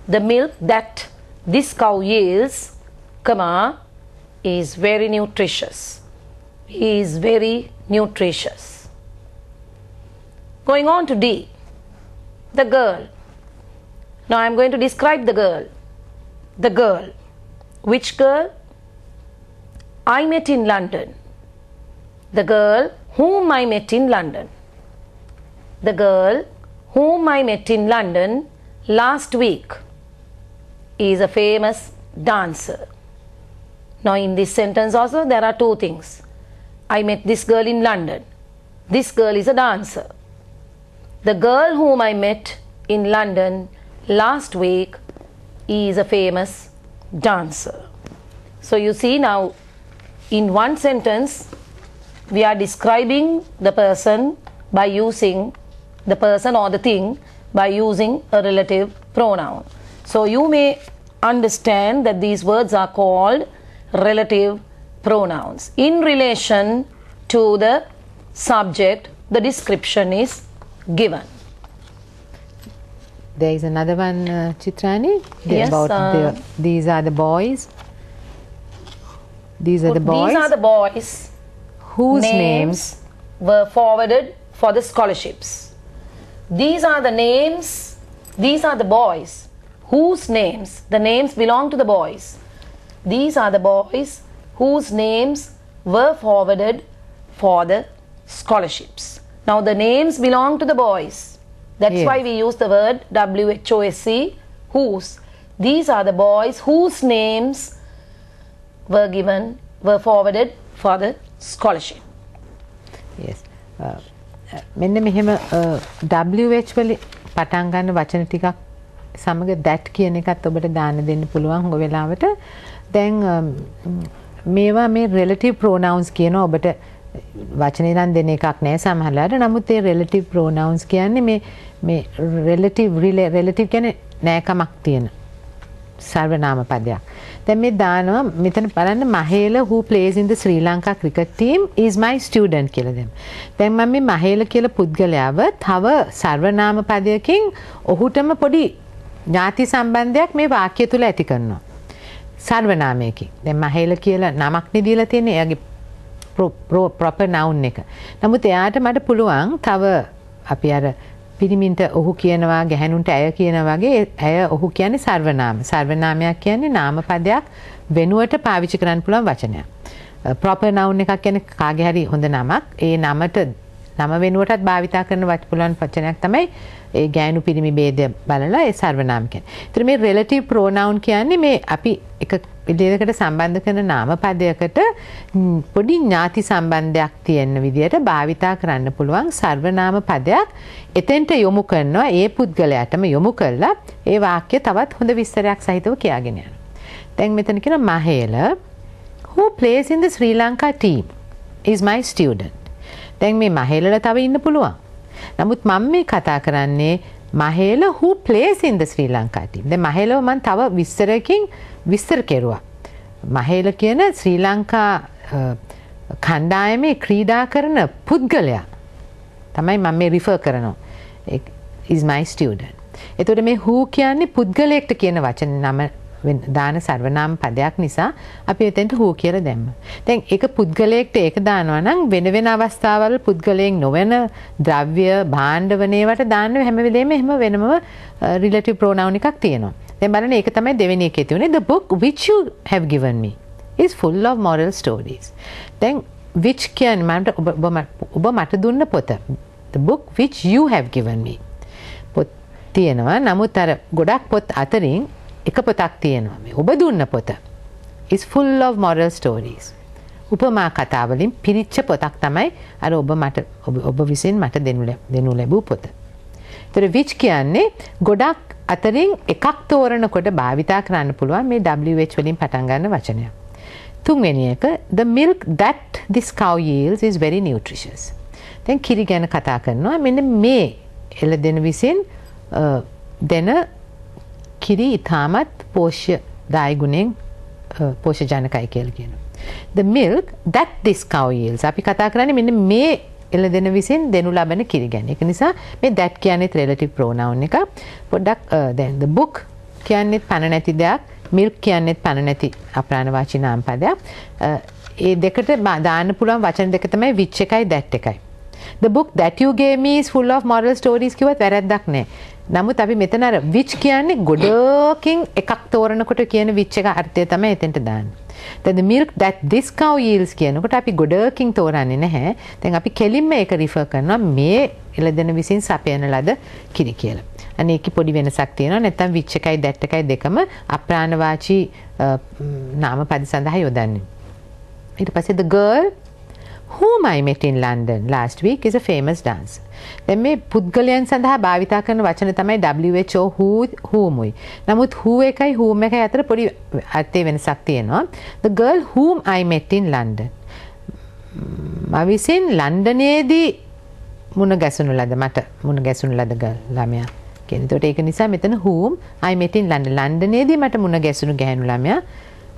the milk that this cow yields, comma, is very nutritious. Is very nutritious. Going on to D, the girl. Now I am going to describe the girl. The girl. Which girl? I met in London. The girl whom I met in London. The girl whom I met in London last week is a famous dancer. Now in this sentence also there are two things. I met this girl in London. This girl is a dancer. The girl whom I met in London last week is a famous dancer. So you see, now in one sentence we are describing the person by using the person or the thing by using a relative pronoun. So you may understand that these words are called relative pronouns. In relation to the subject, the description is given. There is another one, Chitrani. Yes, These are the boys. These are the boys. These are the boys whose names were forwarded for the scholarships. These are the names. These are the boys whose names, the names belong to the boys. These are the boys whose names were forwarded for the scholarships. Now the names belong to the boys. That's why we use the word WHOSE, whose. These are the boys whose names were forwarded for the scholarship. Yes. මෙන්න මෙහෙම WH වල පටන් ගන්න වචන ටිකක් සමග that කියන එකත් ඔබට දාන්න දෙන්න පුළුවන් හොඟ වෙලාවට. දැන් මේවා මේ relative pronouns කියනවා. ඔබට වචනේ නම් දෙන එකක් නෑ සමහරවිට. නමුත් ඒ relative pronouns කියන්නේ මේ relative කියන්නේ නෑකමක් තියෙන සර්වනාම පදයක්. දැන් මේ දානවා මෙතන බලන්න Mahela who plays in the Sri Lanka cricket team is my student කියලා දෙන්න. දැන් මම මේ මහේල කියලා පුද්ගලයාව තව සර්වනාම පදයකින් ඔහුටම පොඩි ඥාති සම්බන්ධයක් මේ වාක්‍ය තුල ඇති කරනවා. සර්වනාමයකින්. දැන් මහේල කියලා නමක් නේ දීලා තියෙන්නේ. එයාගේ proper noun එක. නමුත් එයාට මට පුළුවන් තව අපි අර පිරිමින්ට ඔහු කියනවා ගැහැණුන්ට ඇය කියනවා වගේ ඇය ඔහු කියන්නේ සර්වනාම. සර්වනාමයක් කියන්නේ නාම පදයක් වෙනුවට පාවිච්චි කරන්න පුළුවන් වචනයක්. proper noun එකක් කියන්නේ කාගේ හරි හොඳ නමක්. ඒ නමට නම වෙනුවටත් භාවිතා කරන පුළුවන් වචනයක් තමයි ඒ ගැහැණු පිරිමි ભેදය බලලා ඒ සර්වනාම කියන්නේ. ඒතර මේ relative pronoun කියන්නේ මේ අපි එක දෙයකට සම්බන්ධ කරන නාම පදයකට පොඩි ඥාති සම්බන්ධයක් තියෙන විදිහට භාවිතා කරන්න පුළුවන් සර්වනාම පදයක් එතෙන්ට යොමු කරනවා. ඒ පුද්ගලයාටම යොමු කළා ඒ වාක්‍ය තවත් හොඳ විස්තරයක් සහිතව කියාගෙන යනවා. දැන් මෙතන කියන Mahela who plays in the Sri Lanka team is my student. දැන් මේ මහේලලා තව ඉන්න පුළුවන්. නමුත් මම මේ කතා කරන්නේ Mahela who plays in the Sri Lanka team. දැන් මහේලව මම තව විස්තරකින් විස්තර කෙරුවා. මහේල කියන ශ්‍රී ලංකා කණ්ඩායමේ ක්‍රීඩා කරන පුද්ගලයා තමයි මම මේ රිෆර් කරනවා. is my student. එතකොට මේ who කියන්නේ පුද්ගලයෙක්ට කියන වචන නම දාන සර්වනාම පදයක් නිසා අපි එතෙන්ට who කියලා දැම්මා. දැන් ඒක පුද්ගලයෙක්ට ඒක දානවා නම් වෙන වෙන අවස්ථාවල පුද්ගලයෙක් නොවන ද්‍රව්‍ය භාණ්ඩ වනේවට දාන්න හැම වෙලේම එහෙම වෙනම relative pronoun එකක් තියෙනවා. දැන් බලන්න ඒක තමයි දෙවෙනි එකේ තියෙන්නේ. The book which you have given me is full of moral stories. දැන් which කියන්නේ ඔබ මට දුන්න පොත. The book which you have given me. පොත් තියෙනවා. නමුත් අර ගොඩක් පොත් අතරින් එක පොතක් තියෙනවා. මේ ඔබ දුන්න පොත is full of moral stories. උපමා කතා වලින් පිරිච්ච පොතක් තමයි අර ඔබ විසින් මට දෙනු ලැබූ පොත. ඒතර which කියන්නේ ගොඩක් අතරින් එකක් තෝරනකොට භාවිතා කරන්න පුළුවන් මේ WH වලින් පටන් ගන්න වචනයක්. තුන්වෙනි එක the milk that this cow yields is very nutritious. දැන් කිරි ගැන කතා කරනවා. මෙන්න මේ එළදෙන විසින් දෙන කිරි ඉතාමත් පෝෂ්‍යදායී ගුණෙන් පෝෂජනකයි කියලා කියනවා. The milk that this cow yields. අපි කතා කරන්නේ මෙන්න මේ එළදෙන විසින් දෙනු ලබන කිරි ගැන. ඒක නිසා මේ that කියන්නේ relative pronoun එක. පොඩ්ඩක් දැන් the book කියන්නේ පණ නැති දෙයක්. milk කියන්නේ පණ නැති අප්‍රාණවාචී නාම පදයක්. ඒ දෙකට දාන්න පුළුවන් වචන දෙක තමයි which එකයි that එකයි. The book that you gave me is full of moral stories කිව්වත් වැරද්දක් නැහැ. නමුත් අපි මෙතන අර which කියන්නේ ගොඩකින් එකක් තෝරනකොට කියන which එක අර්ථය තමයි එතෙන්ට දාන්නේ. දැන් the milk that this cow yields කියනකොට අපි ගොඩකින් තෝරන්නේ නැහැ. දැන් අපි කෙලින්ම ඒක රිෆර් කරනවා මේ එළදෙන විසින් සපයන ලද කිරි කියලා. අනේ ඒකේ පොඩි වෙනසක් තියෙනවා. නැත්නම් which එකයි that එකයි දෙකම අප්‍රාණවාචී නාම පද සඳහා යොදන්නේ. ඊට පස්සේ the girl whom I met in London last week is a famous dancer. දැන් මේ පුද්ගලයන් සඳහා භාවිතා කරන වචන තමයි WHO whom උයි. නමුත් who එකයි whom එකයි අතර පොඩි අර්ථයේ වෙනසක් තියෙනවා. The girl whom I met in London. මවිසින් ලන්ඩනයේදී මුණ ගැසුණු ලද මට මුණ ගැසුණු ලද ළමයා කියන. ඒකට ඒක නිසා මෙතන whom I met in London. ලන්ඩනයේදී මට මුණ ගැසුණු ගැහැණු ළමයා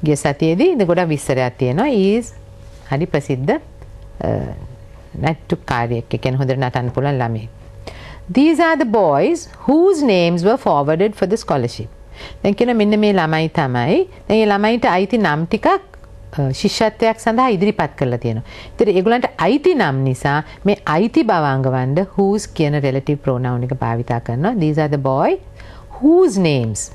ගිය සතියේදී ඉතින් ගොඩක් විස්තරයක් තියෙනවා. is හරි ප්‍රසිද්ධ නට්ටුකාරියෙක් කියන්නේ හොඳට නටන්න පුළුවන් ළමයි. These are the boys whose names were forwarded for the scholarship. දැන් කියන මෙන්න මේ ළමයි තමයි. දැන් මේ ළමයිට අයිති නම් ටිකක් ශිෂ්‍යත්වයක් සඳහා ඉදිරිපත් කරලා තියෙනවා. ඒතර ඒගොල්ලන්ට අයිති නම් නිසා මේ අයිති බව අංගවන්න whose කියන relative pronoun එක භාවිතා කරනවා. These are the boy whose names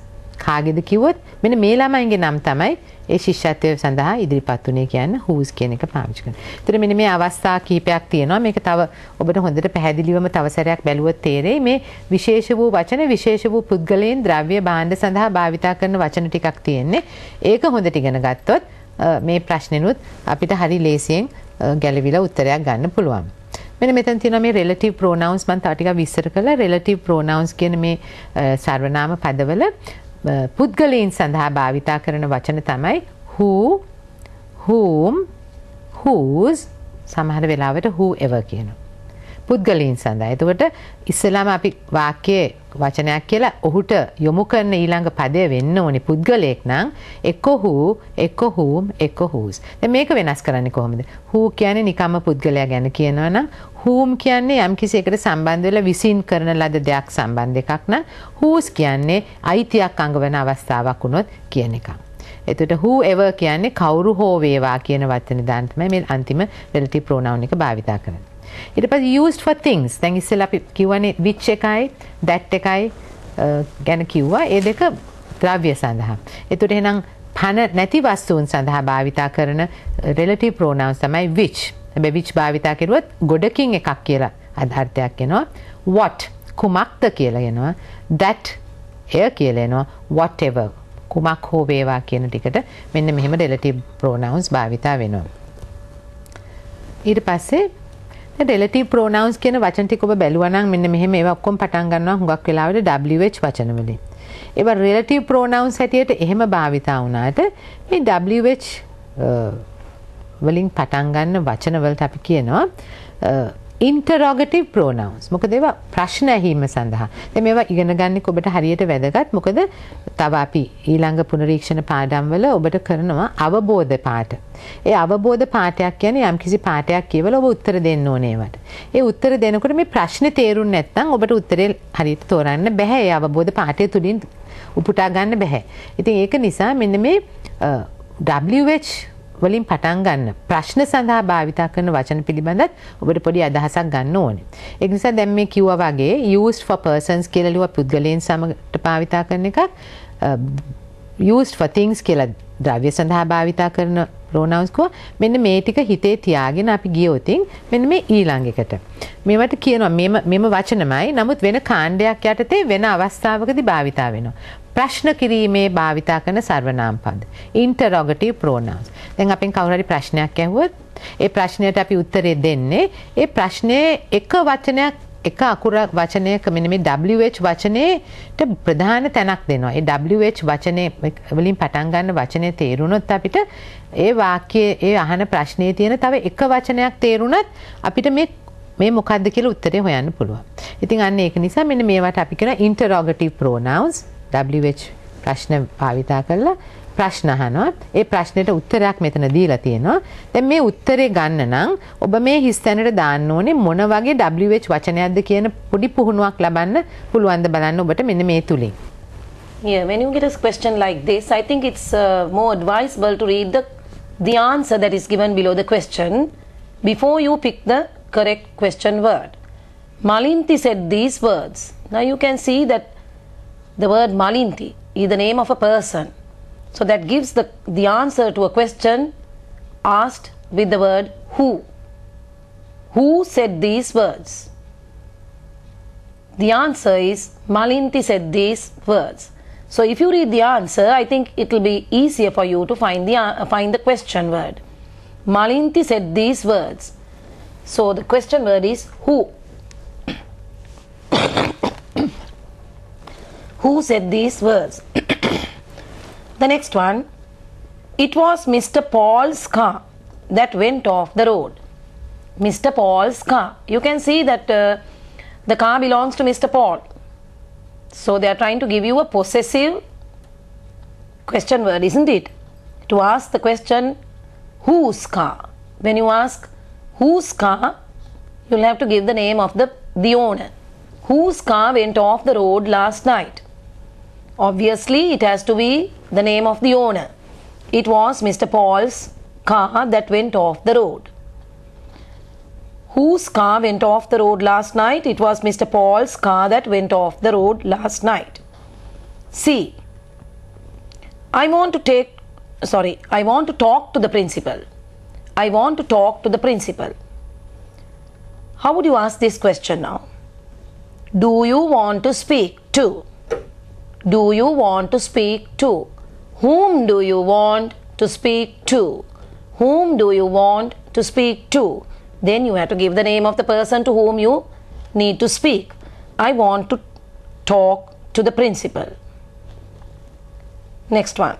කාගේද කිව්වොත් මෙන්න මේ ළමයින්ගේ නම් තමයි ඒ ශිෂ්‍යත්වය සඳහා ඉදිරිපත් උනේ කියන්නේ whose කියන එක පාවිච්චි කරනවා. ඒතර මෙන්න මේ අවස්ථා කීපයක් තියෙනවා. මේක තව ඔබට හොඳට පැහැදිලිවම තව සැරයක් බැලුවොත් තේරෙයි මේ විශේෂ වූ වචන විශේෂ වූ පුද්ගලයන් ද්‍රව්‍ය භාණ්ඩ සඳහා භාවිතා කරන වචන ටිකක් තියෙන්නේ. ඒක හොඳට ඉගෙන ගත්තොත් මේ ප්‍රශ්නෙනුත් අපිට හරි ලේසියෙන් ගැලවිලා උත්තරයක් ගන්න පුළුවන්. මෙන්න මෙතන තියෙනවා මේ relative pronouns මම තව ටිකක් විස්තර කළා. relative pronouns කියන මේ සර්වනාම පදවල පුද්ගලයන් සඳහා භාවිතා කරන වචන තමයි who, whom, whose, සමහර වෙලාවට whoever කියනවා. පුද්ගලයන් සඳහා. එතකොට ඉස්සෙල්ලාම අපි වාක්‍යයේ වචනයක් කියලා ඔහුට යොමු කරන ඊළඟ පදය වෙන්න ඕනේ පුද්ගලයෙක් නම් එක්ක who, එක්ක whom, එක්ක whose. දැන් මේක වෙනස් කරන්නේ කොහොමද? who කියන්නේ නිකම්ම පුද්ගලයා ගැන කියනවා නම් whom කියන්නේ යම්කිසි එකට සම්බන්ධ වෙලා විසින් කරන ලද දෙයක් සම්බන්ධ එකක් නම් whose කියන්නේ අයිතියක් අඟවන අවස්ථාවක් වුණොත් කියන එකක්. එතකොට whoever කියන්නේ කවුරු හෝ වේවා කියන වචනේ දාන්න තමයි මේ අන්තිම relative pronoun එක භාවිතා කරන්නේ. ඊට පස්සේ used for things. දැන් ඉස්සෙල්ලා අපි කියවනේ which එකයි that එකයි ගැන කිව්වා. ඒ දෙක ද්‍රව්‍ය සඳහා. එතකොට එහෙනම් පන නැති වස්තුන් සඳහා භාවිතා කරන relative pronouns තමයි which. හැබැයි which භාවිතා කරුවොත් ගොඩකින් එකක් කියලා අර්ථයක් එනවා. what කුමක්ද කියලා එනවා. that එය කියලා එනවා. whatever කුමක් හෝ වේවා කියන ටිකට මෙන්න මෙහෙම relative pronouns භාවිතා වෙනවා. ඊට පස්සේ relative pronouns කියන වචන ටික ඔබ බැලුවා නම් මෙන්න මෙහෙම ඒවා ඔක්කොම පටන් ගන්නවා හුඟක් වෙලාවට WH වචන වලින්. ඒවා relative pronouns හැටියට එහෙම භාවිතා වුණාට මේ WH වලින් පටන් ගන්න වචන වලට අපි කියනවා interrogative pronouns. මොකද ඒවා ප්‍රශ්න ඇහිීම සඳහා. දැන් මේවා ඉගෙන ගන්න ඔබට හරියට වැදගත්. මොකද තව අපි ඊළඟ පුනරීක්ෂණ පාඩම් වල ඔබට කරනවා අවබෝධ පාඩ. ඒ අවබෝධ පාඩයක් කියන්නේ යම්කිසි පාඩයක් කියවලා ඔබ උත්තර දෙන්න ඕනේ ඒවට. ඒ උත්තර දෙනකොට මේ ප්‍රශ්නේ තේරුන්නේ නැත්නම් ඔබට උත්තරේ හරියට තෝරන්න බෑ. ඒ අවබෝධ පාඩය තුලින් උපුටා ගන්න බෑ. ඉතින් ඒක නිසා මෙන්න මේ WH වලින් පටන් ගන්න ප්‍රශ්න සඳහා භාවිතා කරන වචන පිළිබඳත් ඔබට පොඩි අදහසක් ගන්න ඕනේ. ඒ නිසා දැන් මේ කිව්වා වගේ used for persons කියලා ලියුවා පුද්ගලයන් සමගට භාවිතා කරන එකක්. used for things කියලා ද්‍රව්‍ය සඳහා භාවිතා කරන pronouns කෝ මෙන්න මේ ටික හිතේ තියාගෙන අපි ගියොතින් මෙන්න මේ ඊළඟ එකට. මේවට කියනවා මෙම වචනමයි. නමුත් වෙන කාණ්ඩයක් යටතේ වෙන අවස්ථාවකදී භාවිතා වෙනවා. ප්‍රශ්න කිරීමේ භාවිතා කරන සර්වනාම පද interrogative pronouns. දැන් අපෙන් කවුරු හරි ප්‍රශ්නයක් ඇහුවොත් ඒ ප්‍රශ්නයට අපි උත්තරේ දෙන්නේ ඒ ප්‍රශ්නේ එක වචනයක් එක අකුර වචනයක මෙන්න මේ WH වචනේට ප්‍රධාන තැනක් දෙනවා. ඒ WH වචනේ වලින් පටන් ගන්න වචනේ තේරුණොත් අපිට ඒ වාක්‍යයේ ඒ අහන ප්‍රශ්නේ තියෙන තව එක වචනයක් තේරුණත් අපිට මේ මොකක්ද කියලා උත්තරේ හොයන්න පුළුවන්. ඉතින් අන්න ඒක නිසා මෙන්න මේවට අපි කියන interrogative pronouns WH ප්‍රශ්න භාවිතා කරලා ප්‍රශ්න අහනවා. ඒ ප්‍රශ්නෙට උත්තරයක් මෙතන දීලා තියෙනවා. දැන් මේ උත්තරේ ගන්න නම් ඔබ මේ හිස් තැනට දාන්න ඕනේ මොන වගේ WH වචනයක්ද කියන පොඩි පුහුණුවක් ලබන්න පුළුවන් ද බලන්න ඔබට මෙන්න මේ තුලින්. Yeah, when you get a question like this, I think it's more advisable to read the answer that is given below the question before you pick the correct question word. Malinti said these words. Now you can see that the word Malinti is the name of a person. So that gives the answer to a question asked with the word who. Who said these words? The answer is Malinti said these words. So if you read the answer, I think it will be easier for you to find the question word. Malinti said these words. So the question word is who. Who said these words? The next one, it was Mr. Paul's car that went off the road. Mr. Paul's car. You can see that the car belongs to Mr. Paul. So they are trying to give you a possessive question word, isn't it? To ask the question, whose car? When you ask whose car, you'll have to give the name of the owner. Whose car went off the road last night? Obviously, it has to be the name of the owner. It was Mr. Paul's car that went off the road. Whose car went off the road last night? It was Mr. Paul's car that went off the road last night. C. I want to talk to the principal. I want to talk to the principal. How would you ask this question now? Do you want to speak to? Do you want to speak to? Whom do you want to speak to? Whom do you want to speak to? Then you have to give the name of the person to whom you need to speak. I want to talk to the principal. Next one.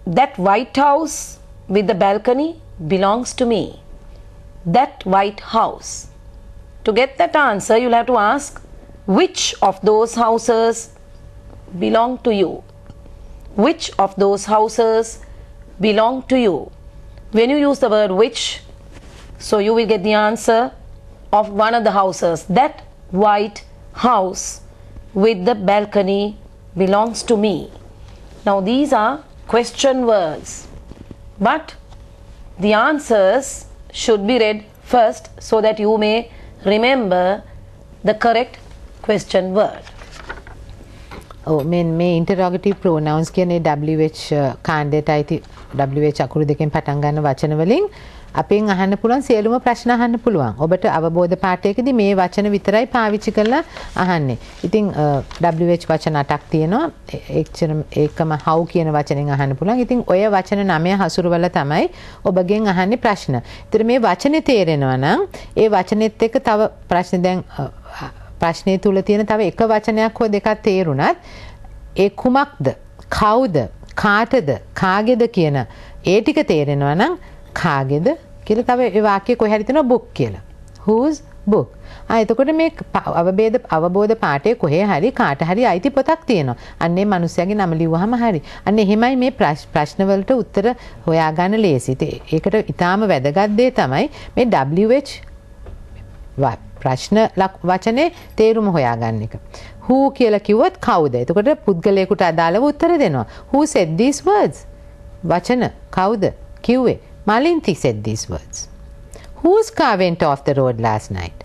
That white house with the balcony belongs to me. That white house. To get that answer, you'll have to ask which of those houses belong to you. Which of those houses belong to you? When you use the word which, so you will get the answer of one of the houses. That white house with the balcony belongs to me. Now these are question words, but the answers should be read first so that you may remember the correct question word. මේ interrogative pronouns කියන්නේ WH කාණ්ඩයට අයිති WH අකුරු දෙකෙන් පටන් ගන්න වචන වලින් අපෙන් අහන්න පුළුවන් සියලුම ප්‍රශ්න අහන්න පුළුවන්. ඔබට අවබෝධ පාඩයකදී මේ වචන විතරයි පාවිච්චි කරලා අහන්නේ. ඉතින් WH වචන 8ක් තියෙනවා. ඒකම how කියන වචනෙන් අහන්න පුළුවන්. ඉතින් ඔය වචන 9 හසුරුවලා තමයි ඔබගෙන් අහන්නේ ප්‍රශ්න. ඒතර මේ වචනේ තේරෙනවා නම් ඒ වචනේත් එක්ක තව ප්‍රශ්න දැන් ප්‍රශ්නේ තුල තියෙන තව එක වචනයක් හෝ දෙකක් තේරුණත් ඒ කුමක්ද කවුද කාටද කාගේද කියන ඒ ටික තේරෙනවා නම් කාගේද කියලා තව ඒ වාක්‍යය කොහේ හරි තියෙනවා book කියලා. whose book. එතකොට මේ අවබෝධ පාඩේ කොහේ හරි කාට හරි අයිති පොතක් තියෙනවා. අන්නේ මිනිස්යාගේ නම ලිව්වහම හරි. අන්න එහෙමයි මේ ප්‍රශ්න වලට උත්තර හොයාගන්න ලේසි. ඒකට ඊටාම වැදගත් දේ තමයි මේ WH ප්‍රශ්න වචනේ තේරුම හොයාගන්න එක. who කියලා කිව්වොත් කවුද? එතකොට පුද්ගලයාට අදාළව උත්තර දෙනවා. who said these words? වචන කවුද කිව්වේ? Malinti said these words. Whose car went off the road last night?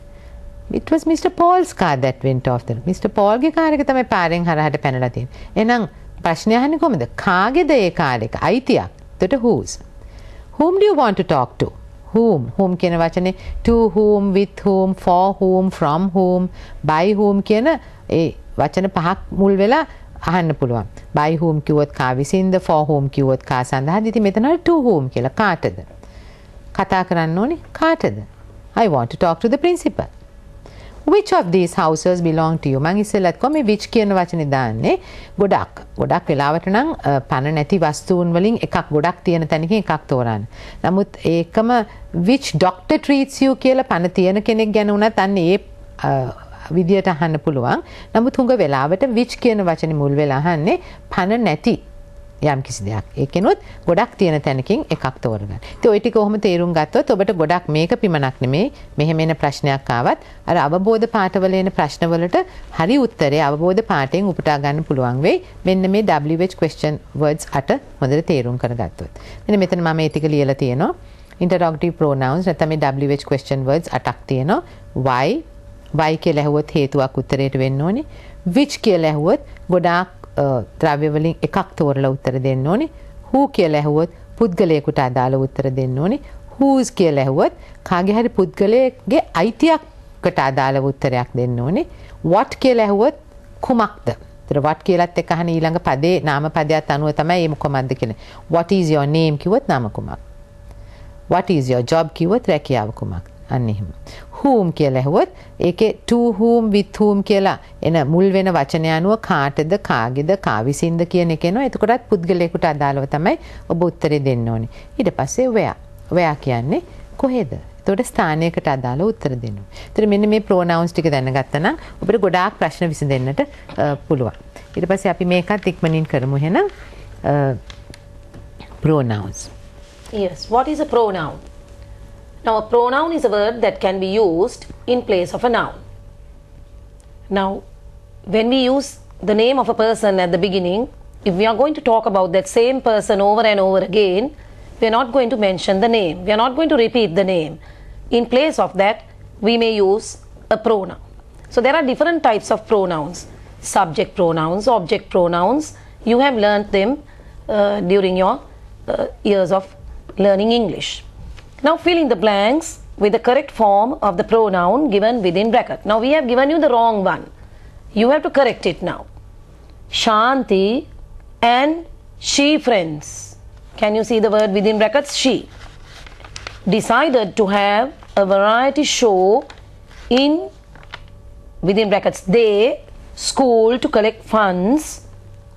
It was Mr. Paul's car that went off the road. Mr. Paul ගේ කාර් එක තමයි පාරෙන් හරහට පැනලා තියෙන්නේ. එහෙනම් ප්‍රශ්නේ අහන්නේ කොහමද? කාගේද ඒ කාර් එක? අයිතියක්. එතකොට whose? Whom do you want to talk to? whom කියන වචනේ to whom, with whom, for whom, from whom, by whom කියන ඒ වචන පහක් මුල් වෙලා අහන්න පුළුවන්. by whom කිව්වොත් කා විසින්ද, for whom කිව්වොත් කා සඳහාද. ඉතින් මෙතන to whom කියලා කාටද? කතා කරන්න ඕනේ කාටද? I want to talk to the principal. Which of these houses belong to you? මං ඉස්සෙල්ලත් කොහොම මේ which කියන වචනේ දාන්නේ ගොඩක් වෙලාවට නම් පණ නැති වස්තුන් වලින් එකක් ගොඩක් තියෙන තැනකින් එකක් තෝරන්න. නමුත් ඒකම which doctor treats you කියලා පණ තියෙන කෙනෙක් ගැන උනත් අන්න ඒ විදියට අහන්න පුළුවන්. නමුත් හුඟ වෙලාවට which කියන වචනේ මුල් වෙලා අහන්නේ පණ නැති යම් කිසි දෙයක්. ඒකෙනුත් ගොඩක් තියෙන තැනකින් එකක් තෝරගන්න. ඉතින් ওই ටික කොහොම තේරුම් ගත්තොත් ඔබට ගොඩක් මේක පිමනක් නෙමෙයි. මෙහෙම එන ප්‍රශ්නයක් ආවත් අර අවබෝධ පාඨවල එන ප්‍රශ්න වලට හරි උත්තරේ අවබෝධ පාඨයෙන් උපුටා ගන්න පුළුවන් වෙයි. මෙන්න මේ WH question words 8 හොඳට තේරුම් කරගත්තොත්. මෙන්න මෙතන මම මේ ටික ලියලා තියෙනවා. interrogative pronouns නැත්නම් මේ WH question words 8ක් තියෙනවා. why, why කියලා ඇහුවොත් හේතුවක් උත්තරයට වෙන්න ඕනේ. which කියලා ඇහුවොත් ගොඩාක් ද්‍රව්‍ය වලින් එකක් තෝරලා උත්තර දෙන්න ඕනේ. who කියලා ඇහුවොත් පුද්ගලයෙකුට අදාළ උත්තර දෙන්න ඕනේ. whose කියලා ඇහුවොත් කාගේ හරි පුද්ගලයෙක්ගේ අයිතියකට අදාළ උත්තරයක් දෙන්න ඕනේ. what කියලා ඇහුවොත් කුමක්ද? ඒතර what කියලාත් එක්ක අහන ඊළඟ පදේ නාම පදයට අනුව තමයි මේ කොහොමද කියන්නේ. what is your name කිව්වොත් නාම කුමක්. what is your job කිව්වොත් රැකියාව කුමක්. අන්න එහෙම. whom කියලා ඇහුවොත් ඒකේ to whom with whom කියලා එන මුල් වෙන වචනය අනුව කාටද කාගේද කා විසින්ද කියන එක එනවා. එතකොටත් පුද්ගලයෙකුට අදාළව තමයි ඔබ උත්තරේ දෙන්න ඕනේ. ඊට පස්සේ where කියන්නේ කොහෙද? එතකොට ස්ථානයකට අදාළ උත්තර දෙන්න ඕනේ. ඒතර මෙන්න මේ pronouns ටික දැනගත්තා නම් ඔබට ගොඩාක් ප්‍රශ්න විසඳෙන්නට පුළුවන්. ඊට පස්සේ අපි මේකත් ඉක්මනින් කරමු එහෙනම්. pronouns. Yes, what is a pronoun? Now, a pronoun is a word that can be used in place of a noun. Now, when we use the name of a person at the beginning, if we are going to talk about that same person over and over again, we are not going to mention the name. We are not going to repeat the name. In place of that, we may use a pronoun. So, there are different types of pronouns. Subject pronouns, object pronouns. You have learnt them during your years of learning English. Now fill in the blanks with the correct form of the pronoun given within bracket. Now we have given you the wrong one. You have to correct it now. Shanti and she friends. Can you see the word within brackets? She decided to have a variety show in within brackets they school to collect funds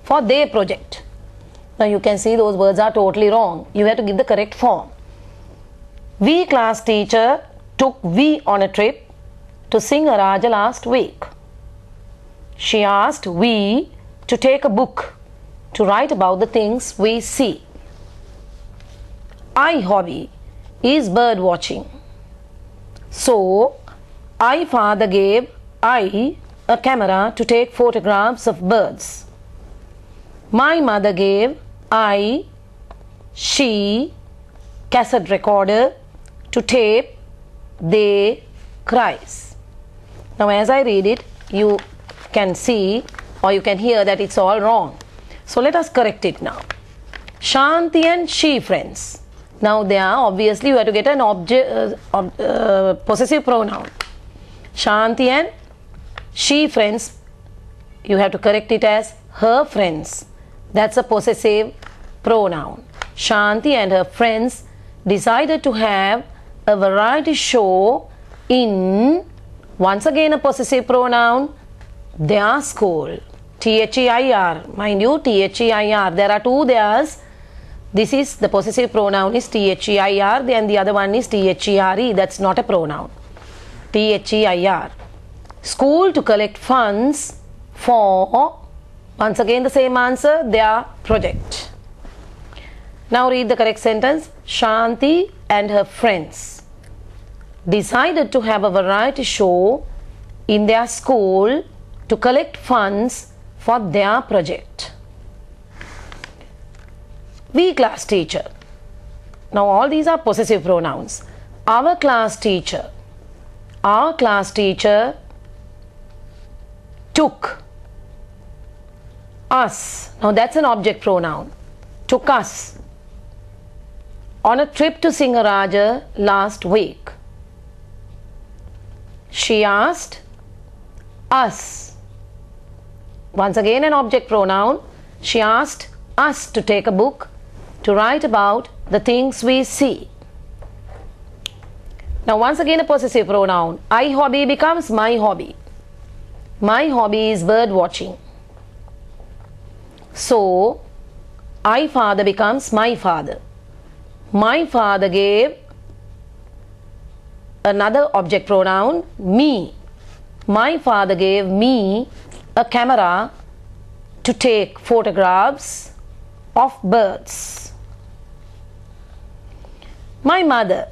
for their project. Now you can see those words are totally wrong. You have to give the correct form. We class teacher took we on a trip to Singaraja last week. She asked we to take a book to write about the things we see. I hobby is bird watching. So I father gave I a camera to take photographs of birds. My mother gave she cassette recorder to tape their cries. Now as I read it, you can see or you can hear that it's all wrong. So let us correct it now. Shanti and she friends. Now there obviously you have to get an possessive pronoun. Shanti and she friends, you have to correct it as her friends. That's a possessive pronoun. Shanti and her friends decided to have a variety show in, once again a possessive pronoun, their school. T-H-E-I-R. Mind you, T-H-E-I-R. There are two theirs. This is the possessive pronoun is T-H-E-I-R and the other one is T-H-E-R-E. That's not a pronoun. T-H-E-I-R. School to collect funds for, once again the same answer, their project. Now read the correct sentence. Shanti and her friends decided to have a variety show in their school to collect funds for their project. We class teacher. Now all these are possessive pronouns. Our class teacher. Our class teacher took us. Now that's an object pronoun. Took us on a trip to Singaraja last week. She asked us. Once again an object pronoun. She asked us to take a book to write about the things we see. Now once again a possessive pronoun. I hobby becomes my hobby. My hobby is bird watching. So I father becomes my father. My father gave another object pronoun, me. My father gave me a camera to take photographs of birds. My mother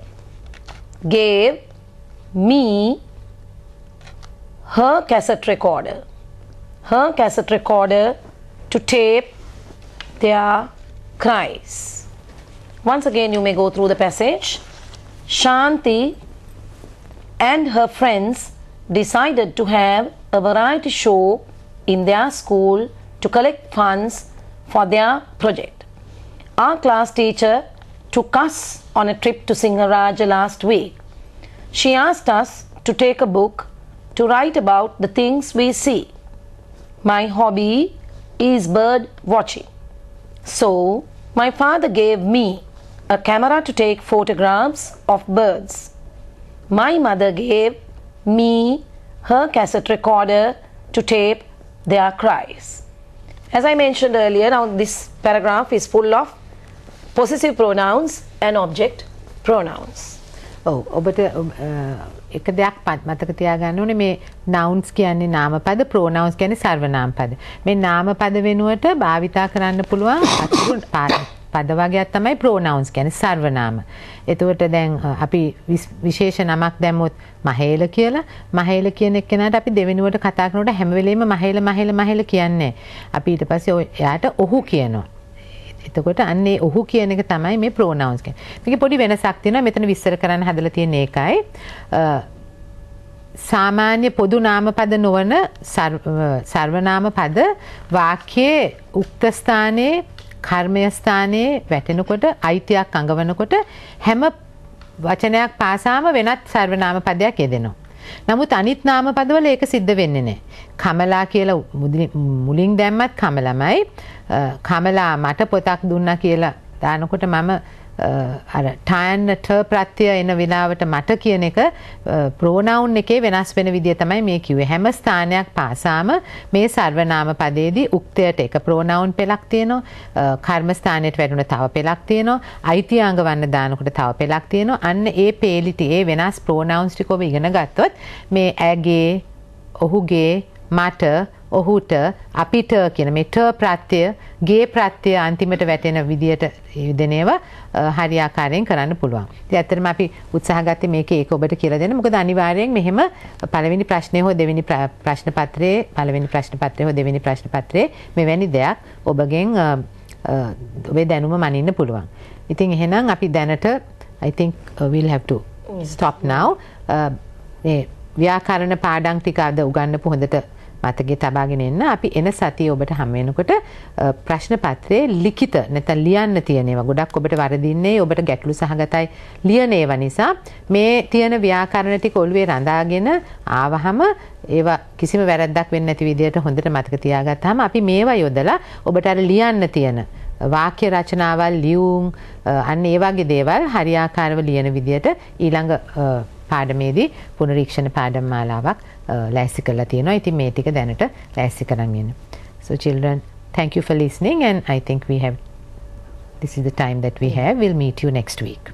gave me her cassette recorder. Her cassette recorder to tape their cries. Once again you may go through the passage. Shanti and her friends decided to have a variety show in their school to collect funds for their project. Our class teacher took us on a trip to Singaraja last week. She asked us to take a book to write about the things we see. My hobby is bird watching. So, my father gave me a camera to take photographs of birds. My mother gave me her cassette recorder to tape their cries. As I mentioned earlier, now this paragraph is full of possessive pronouns and object pronouns. ඔබට එක දෙයක් මතක තියාගන්න ඕනේ මේ nouns කියන්නේ නාමපද pronouns කියන්නේ සර්වනාම පද. මේ නාමපද වෙනුවට භාවිතා කරන්න පුළුවන් අතුරු පද වර්ගයක් තමයි pronouns කියන්නේ සර්වනාම. එතකොට දැන් අපි විශේෂ නමක් දැම්මොත් මහේල කියලා. මහේල කියන එක්කෙනාට අපි දෙවෙනුවට කතා කරනකොට හැම වෙලෙම මහේල කියන්නේ. අපි ඊට පස්සේ එයාට ඔහු කියනවා. එතකොට අන්නේ ඔහු කියන එක තමයි මේ pronouns කියන්නේ. මේකේ පොඩි වෙනසක් තියෙනවා. මෙතන විස්තර කරන්න හදලා තියෙන එකයි. සාමාන්‍ය පොදු නාම පද නොවන සර්වනාම පද වාක්‍යයේ උක්ත ස්ථානයේ කර්මය ස්ථානයේ වැටෙනකොට අයිතියක් අඟවනකොට හැම වචනයක් පාසාම වෙනත් සර්වනාම පදයක් යෙදෙනවා. නමුත් අනිත් නාම පදවල ඒක සිද්ධ වෙන්නේ නැහැ. කමලා කියලා මුලින් දැම්මත් කමලමයි. කමලා මට පොතක් දුන්නා කියලා දානකොට මම අර ටයන් ට ප්‍රත්‍ය එන වෙලාවට මට කියන එක ප්‍රෝනවුන් එකේ වෙනස් වෙන විදිය තමයි මේ කිව්වේ. හැම ස්ථානයක් පාසාම මේ සර්වනාම පදයේදී උක්තයට එක ප්‍රෝනවුන් පෙළක් තියෙනවා. කර්ම ස්ථානයට වැටුණ තව පෙළක් තියෙනවා. අයිතියාංග වන්න දානකොට තව පෙළක් තියෙනවා. අන්න ඒ පේලිටි ඒ වෙනස් ප්‍රෝනවුන්ස් ටික ඔබ ඉගෙන ගත්තොත් මේ ඇගේ, ඔහුගේ, මට, ඔහුට, අපිට කියන මේ ට ප්‍රත්‍ය, ගේ ප්‍රත්‍ය අන්තිමට වැටෙන විදියට යෙදෙන ඒවා හරියාකාරයෙන් කරන්න පුළුවන්. ඉතින් ඇත්තටම අපි උත්සාහ ගත්තේ මේකේ ඒක ඔබට කියලා දෙන්න. මොකද අනිවාර්යෙන් මෙහෙම පළවෙනි ප්‍රශ්නේ හෝ දෙවෙනි ප්‍රශ්න පත්‍රයේ පළවෙනි ප්‍රශ්න පත්‍රයේ හෝ දෙවෙනි ප්‍රශ්න පත්‍රයේ මෙවැනි දෙයක් ඔබගෙන් ඔබේ දැනුම මනින්න පුළුවන්. ඉතින් එහෙනම් අපි දැනට I think we'll have to stop now. මේ ව්‍යාකරණ පාඩම් ටික අද උගන්වපු හොඳට මතකයේ තබාගෙන එන්න. අපි එන සතියේ ඔබට හම් වෙනකොට ප්‍රශ්න පත්‍රයේ ලිඛිත නැත්නම් ලියන්න තියෙන ඒවා ගොඩක් ඔබට වරදින්නේ ඔබට ගැටලු සහගතයි ලියන ඒවා නිසා මේ තියෙන ව්‍යාකරණ ටික ඔළුවේ රඳාගෙන ආවහම ඒවා කිසිම වැරද්දක් වෙන්නේ නැති විදිහට හොඳට මතක තියාගත්තාම අපි මේවා යොදලා ඔබට අර ලියන්න තියෙන වාක්‍ය රචනාවල් ලියුම් අන්න ඒ වගේ දේවල් හරියාකාරව ලියන විදිහට ඊළඟ පාඩමේදී පුනරීක්ෂණ පාඩම් මාලාවක් ලෑස්ති කරලා තියෙනවා. ඉතින් මේ ටික දැනට ලෑස්ති කරන් ඉන්න. So children, thank you for listening and I think this is the time that we have. We'll meet you next week.